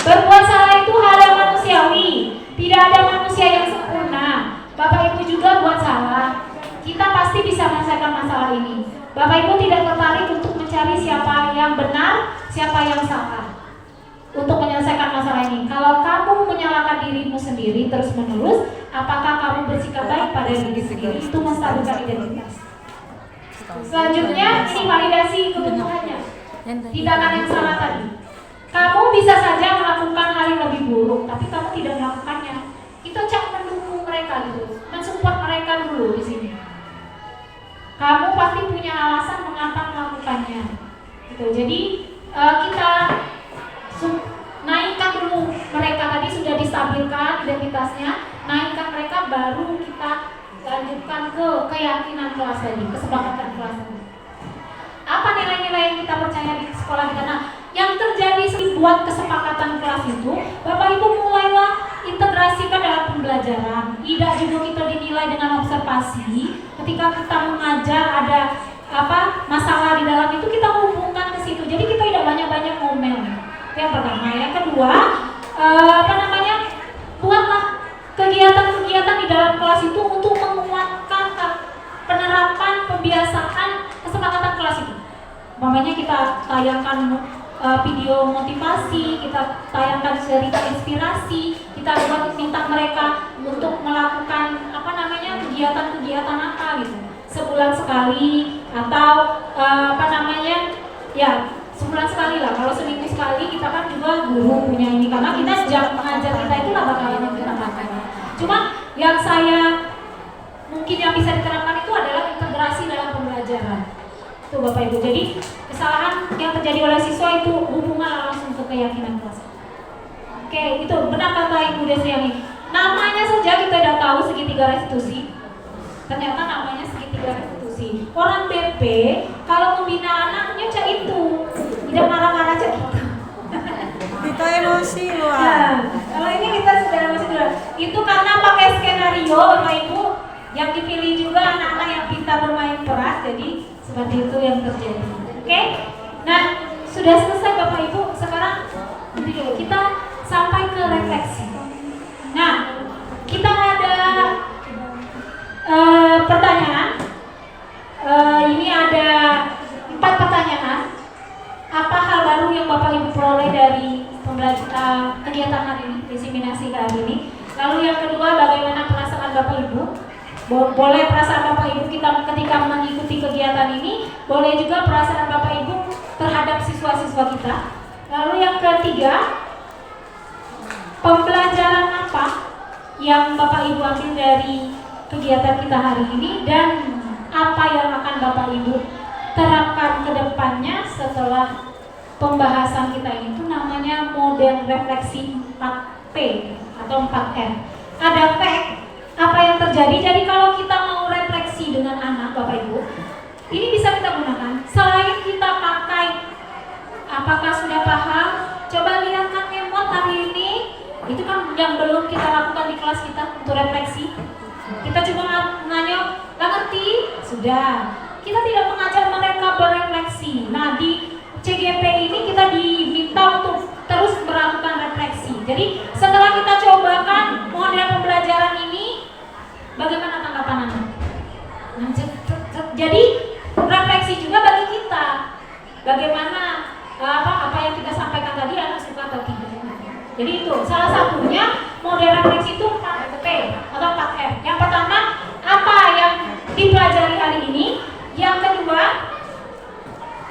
Berbuat salah itu hal yang manusiawi. Tidak ada manusia yang sempurna. Bapak Ibu juga buat salah. Kita pasti bisa menyelesaikan masalah ini. Bapak Ibu tidak tertarik untuk mencari siapa yang benar, siapa yang salah untuk menyelesaikan masalah ini. Kalau kamu menyalahkan dirimu sendiri terus-menerus, apakah kamu bersikap baik pada diri sendiri, itu menstabilkan identitas. Selanjutnya, ini validasi kebutuhannya. Tindakan yang salah tadi. Kamu bisa saja melakukan hal yang lebih buruk, tapi kamu tidak melakukannya. Itu cak mendukung mereka gitu, mensupport mereka dulu di sini. Kamu pasti punya alasan mengapa melakukannya. Gitu. Jadi kita naikkan dulu mereka, tadi sudah distabilkan identitasnya, naikkan mereka, baru kita lanjutkan ke keyakinan kelas tadi, kesepakatan kelas tadi. Apa nilai-nilai yang kita percaya di sekolah kita? Nah, yang terjadi buat kesepakatan kelas itu, Bapak Ibu mulailah integrasikan dalam pembelajaran. Tidak juga kita dinilai dengan observasi. Ketika kita mengajar ada masalah di dalam itu, kita hubungkan ke situ. Jadi kita tidak banyak-banyak ngomel. Itu yang pertama. Yang kedua, buatlah kegiatan-kegiatan di dalam kelas itu untuk menguatkan penerapan pembiasaan kesepakatan kelas itu. Umpamanya kita tayangkan video motivasi, kita tayangkan cerita inspirasi, kita buat minta mereka untuk melakukan kegiatan-kegiatan apa gitu, sebulan sekali atau sebulan sekali lah. Kalau seminggu sekali kita kan juga guru punya ini, karena kita jam pengajar kita itu lah bakalan kita makan. Cuma yang saya mungkin yang bisa diterapkan itu adalah integrasi dalam pembelajaran. Itu Bapak Ibu. Jadi kesalahan yang terjadi oleh siswa itu hubungan langsung ke keyakinan kelas. Oke, itu benar kata Ibu Desriani. Namanya saja kita udah tahu segitiga restitusi. Ternyata namanya segitiga restitusi. Orang BP kalau membina anaknya cak itu, tidak marah-marah cak kita. Kita emosi loh. Nah, kalau ini kita sudah emosi dulu. Itu karena pakai skenario Bapak Ibu, yang dipilih juga anak-anak yang pintar bermain peran, jadi seperti itu yang terjadi. Oke? Nah, sudah selesai Bapak Ibu. Sekarang kita sampai ke refleksi. Nah, kita ada pertanyaan. Ini ada 4 pertanyaan. Apa hal baru yang Bapak Ibu peroleh dari kegiatan hari ini, diseminasi hari ini? Lalu yang kedua, bagaimana perasaan Bapak Ibu? Boleh perasaan Bapak Ibu kita ketika mengikuti kegiatan ini, boleh juga perasaan Bapak Ibu terhadap siswa-siswa kita. Lalu yang ketiga, pembelajaran apa yang Bapak Ibu ambil dari kegiatan kita hari ini, dan apa yang akan Bapak Ibu terapkan ke depannya setelah pembahasan kita ini. Itu namanya model refleksi 4P atau 4M. Ada fact, apa yang terjadi. Jadi kalau kita mau refleksi dengan anak Bapak Ibu, ini bisa kita gunakan. Selain kita pakai apakah sudah paham, coba lihatkan emot hari ini. Itu kan yang belum kita lakukan di kelas kita untuk refleksi. Kita cuma nanya, nggak ngerti? Sudah. Kita tidak mengajar mereka berefleksi. Nah, di CGP ini kita diminta untuk terus melakukan refleksi. Jadi setelah kita cobakan model pembelajaran ini, bagaimana tanggapan anak? Nah, jadi refleksi juga bagi kita. Bagaimana apa yang kita sampaikan tadi, anak suka atau tidak? Jadi itu salah satunya model refleksi itu 4P atau 4M. Yang pertama, apa yang dipelajari hari ini? Yang kedua,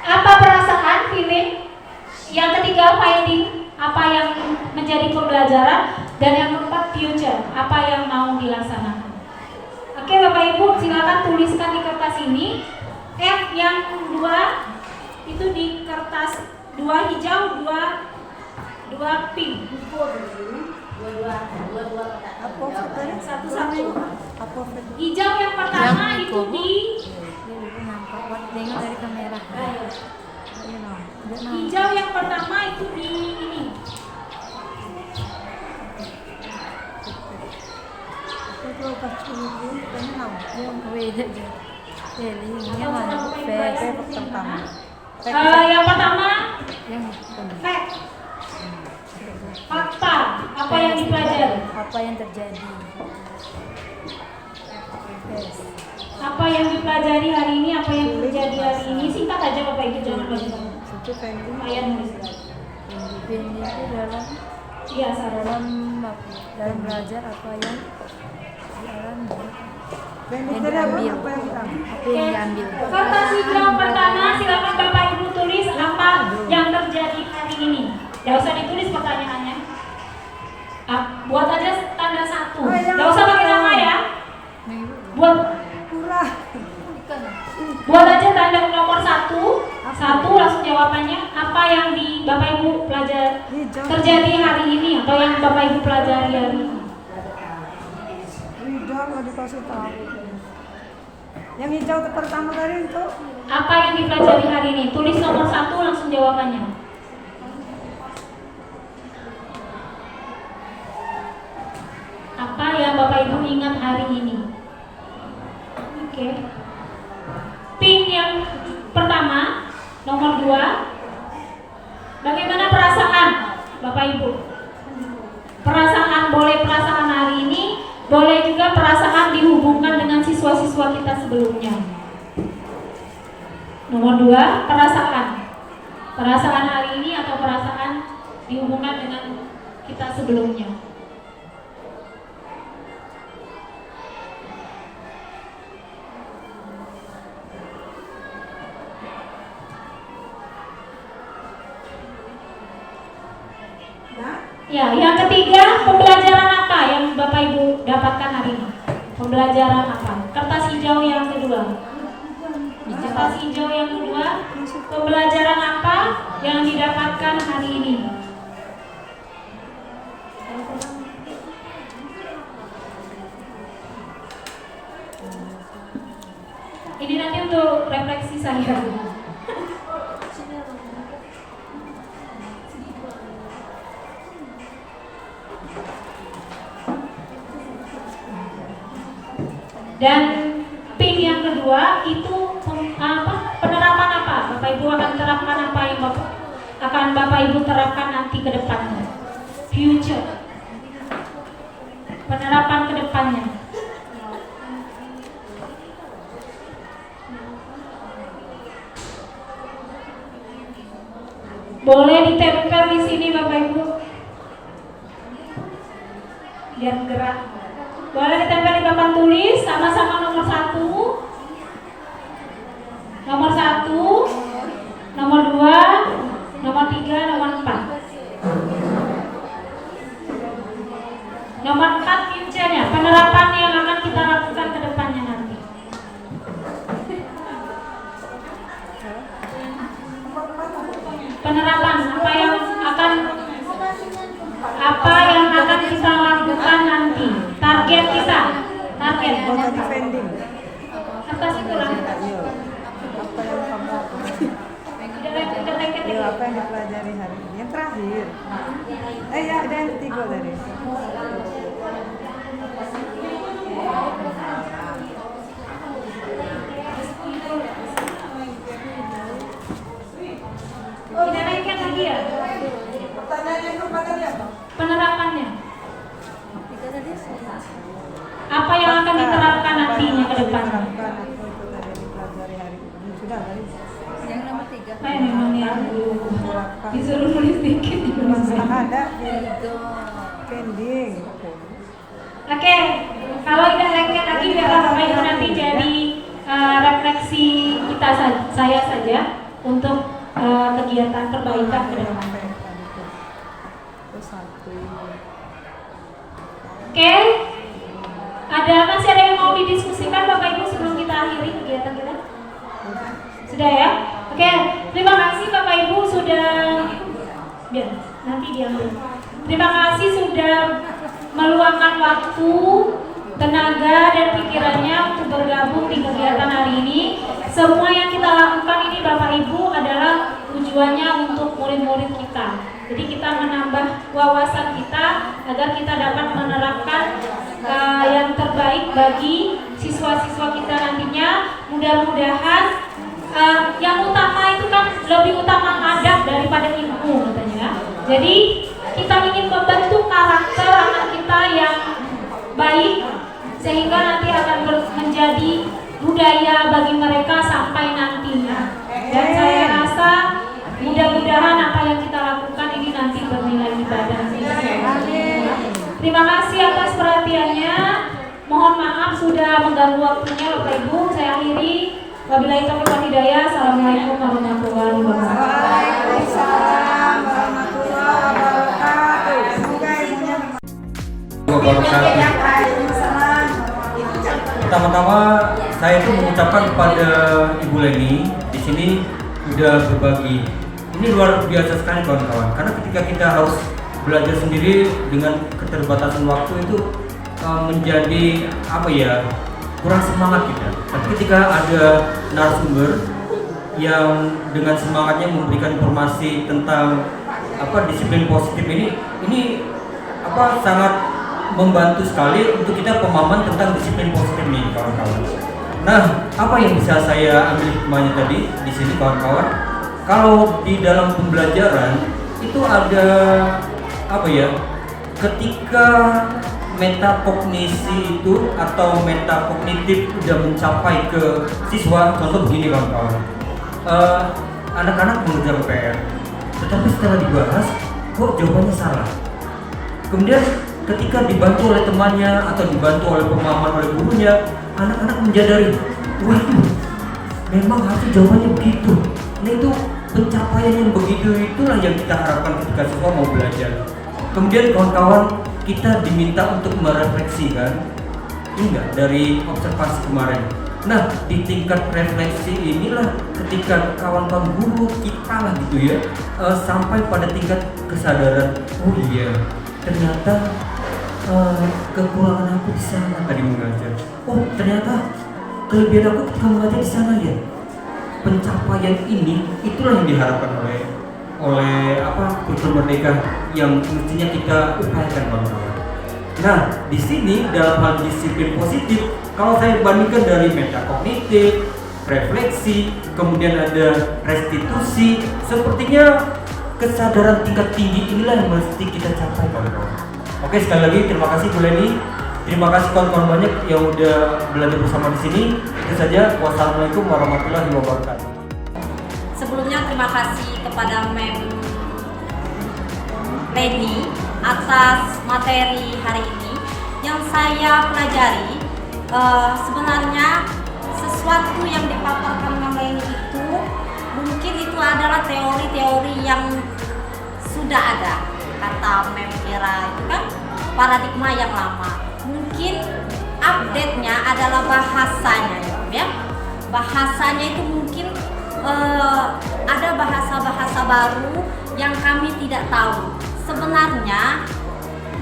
apa perasaan, feeling? Yang ketiga, finding, apa yang menjadi pembelajaran? Dan yang keempat, future, apa yang mau dilaksanakan. Oke Bapak Ibu, silakan tuliskan di kertas ini. F yang 2 itu di kertas 2 hijau, 2 pink. Satu-satu. Hijau yang pertama itu di dari kamera. Hijau yang pertama itu di ini. Yang pertama fact, fakta, apa yang dipelajari, apa yang terjadi, apa yang dipelajari hari ini, apa yang terjadi hari ini. Singkat aja Bapak Ibu, jangan banyak-banyak. Ayat nulis. Ini itu dalam iya, dalam belajar apa yang dalam Kertas hijau pertama, silakan Bapak Ibu tulis apa yang terjadi hari ini. Gak usah ditulis pertanyaannya. Buat aja tanda 1. Gak usah pakai nama ya. Buat aja tanda nomor 1. 1 langsung jawabannya. Apa yang di Bapak Ibu pelajari terjadi hari ini atau yang Bapak Ibu pelajari hari ini. Yang hijau pertama tadi itu apa yang dipelajari hari ini? Tulis nomor 1 langsung jawabannya. Apa yang Bapak Ibu ingat hari ini? Oke. Pink yang pertama, nomor 2. Bagaimana perasaan Bapak Ibu? Perasaan, boleh perasaan hari ini, boleh juga perasaan dihubungkan dengan siswa-siswa kita sebelumnya. Nomor 2, perasaan. Perasaan hari ini atau perasaan dihubungkan dengan kita sebelumnya. Ya, yang ketiga, pembelajaran apa yang Bapak Ibu dapatkan hari ini? Pembelajaran apa? Kertas hijau yang kedua. Kertas hijau yang kedua, pembelajaran apa yang didapatkan hari ini? Ini nanti untuk refleksi saya. Dan pink yang kedua itu penerapan apa? Bapak Ibu akan terapkan apa yang Bapak Ibu terapkan nanti ke depannya? Future. Penerapan ke depannya. Boleh ditempel di sini Bapak Ibu. Biar gerak. Boleh ditempel di papan tulis sama-sama nomor 1. Nomor 1, nomor 2, nomor 3, nomor 4. Nomor 4 future-nya, penerapan yang akan kita lakukan ke depannya nanti. Penerapan apa yang akan kita lakukan nanti. Target kita, target. Kertas itu lah. apa yang dipelajari hari ini? Yang terakhir. Ya ada yang ketiga tadi. Kita naikkan lagi ya. Pertanyaannya kepadanya apa? Penerapannya. Apa yang akan diterapkan nantinya ke depan? Sudah tadi. Yang nomor 3. Apa yang namanya? Disuruh nulis dikit. Ada pending. Oke, kalau tidak lengket lagi biarlah Bapak Ibu nanti jadi refleksi kita saya saja untuk kegiatan perbaikan ke depan. Oke, masih ada yang mau didiskusikan Bapak Ibu sebelum kita akhiri kegiatan kita? Sudah ya? Oke, terima kasih Bapak Ibu sudah nanti diambil. Terima kasih sudah meluangkan waktu, tenaga dan pikirannya untuk bergabung di kegiatan hari ini. Semua yang kita lakukan ini Bapak Ibu adalah tujuannya untuk murid-murid kita. Jadi kita menambah wawasan kita agar kita dapat menerapkan yang terbaik bagi siswa-siswa kita nantinya. Mudah-mudahan yang utama itu kan lebih utama adab daripada ilmu katanya. Jadi kita ingin membentuk karakter anak kita yang baik sehingga nanti akan menjadi budaya bagi mereka sampai nantinya. Dan saya rasa mudah-mudahan apa yang kita lakukan ini nanti bernilai ibadah. Terima kasih atas perhatiannya. Mohon Mohon maaf sudah mengganggu waktunya Bapak Ibu. Saya akhiri. Wabillahi taufiq wal hidayah. Assalamualaikum warahmatullahi wabarakatuh. Waalaikumsalam warahmatullahi wabarakatuh. Semoga ilmunya Pertama-tama saya itu mengucapkan kepada Ibu Leni di sini sudah berbagi. Ini luar biasa sekali kawan-kawan. Karena ketika kita harus belajar sendiri dengan keterbatasan waktu itu menjadi kurang semangat kita. Tapi ketika ada narasumber yang dengan semangatnya memberikan informasi tentang disiplin positif ini sangat membantu sekali untuk kita pemahaman tentang disiplin positif ini, kawan-kawan. Nah, apa yang bisa saya ambil hikmahnya tadi di sini, kawan-kawan? Kalau di dalam pembelajaran itu ada ketika metakognisi itu atau metakognitif sudah mencapai ke siswa, contoh begini kawan-kawan, anak-anak mengerjakan PR, tetapi setelah dibahas kok jawabannya salah. Kemudian ketika dibantu oleh temannya atau dibantu oleh pemahaman oleh gurunya, anak-anak menyadari, waduh, memang harus jawabannya begitu. Nah itu pencapaian yang begitu itulah yang kita harapkan ketika siswa mau belajar. Kemudian kawan-kawan, kita diminta untuk merefleksikan dari observasi kemarin. Nah di tingkat refleksi inilah ketika kawan-kawan guru kita lah gitu ya, sampai pada tingkat kesadaran, oh iya ternyata kekurangan aku di sana tadi mengajar. Oh ternyata kelebihan aku ketika mengajar di sana ya. Pencapaian ini itulah yang diharapkan oleh kurikulum merdeka yang mestinya kita upayakan kawan-kawan. Nah di sini dalam hal disiplin positif, kalau saya bandingkan dari metakognitif, refleksi, kemudian ada restitusi, sepertinya kesadaran tingkat tinggi inilah yang mesti kita capai kawan-kawan. Oke, sekali lagi terima kasih Bu Leni. Terima kasih kawan-kawan banyak yang udah belajar bersama di sini. Itu saja. Wassalamualaikum warahmatullahi wabarakatuh. Sebelumnya terima kasih kepada Mem Leni atas materi hari ini yang saya pelajari. Sebenarnya sesuatu yang dipaparkan Mem Leni itu mungkin itu adalah teori-teori yang sudah ada. Kata Mem Ira itu kan paradigma yang lama. Mungkin update-nya adalah bahasanya ya. Bahasanya itu mungkin ada bahasa-bahasa baru yang kami tidak tahu. Sebenarnya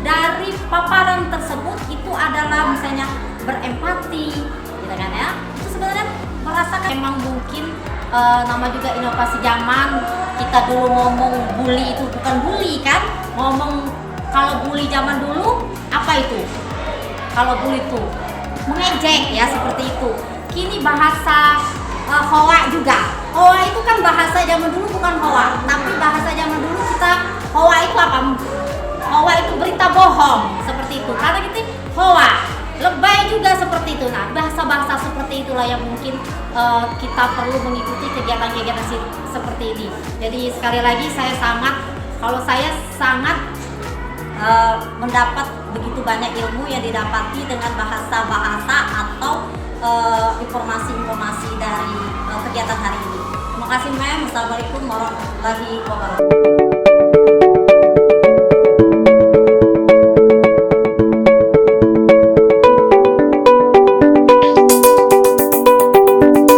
dari paparan tersebut itu adalah misalnya berempati, gitu kan ya. Itu sebenarnya merasakan memang mungkin nama juga inovasi zaman. Kita dulu ngomong bully itu bukan bully kan? Ngomong kalau bully zaman dulu apa itu? Kalau bully itu mengejek ya seperti itu. Kini bahasa hoa juga. Hoa itu kan bahasa zaman dulu bukan hoa, tapi bahasa zaman dulu kita hoa itu apa? Hoa itu berita bohong seperti itu. Karena gitu hoa, lebay juga seperti itu. Nah, bahasa-bahasa seperti itulah yang mungkin kita perlu mengikuti kegiatan-kegiatan seperti ini. Jadi sekali lagi saya sangat mendapat begitu banyak ilmu yang didapati dengan bahasa-bahasa atau informasi-informasi dari kegiatan hari ini. Terima kasih Mem. Assalamualaikum warahmatullahi wabarakatuh.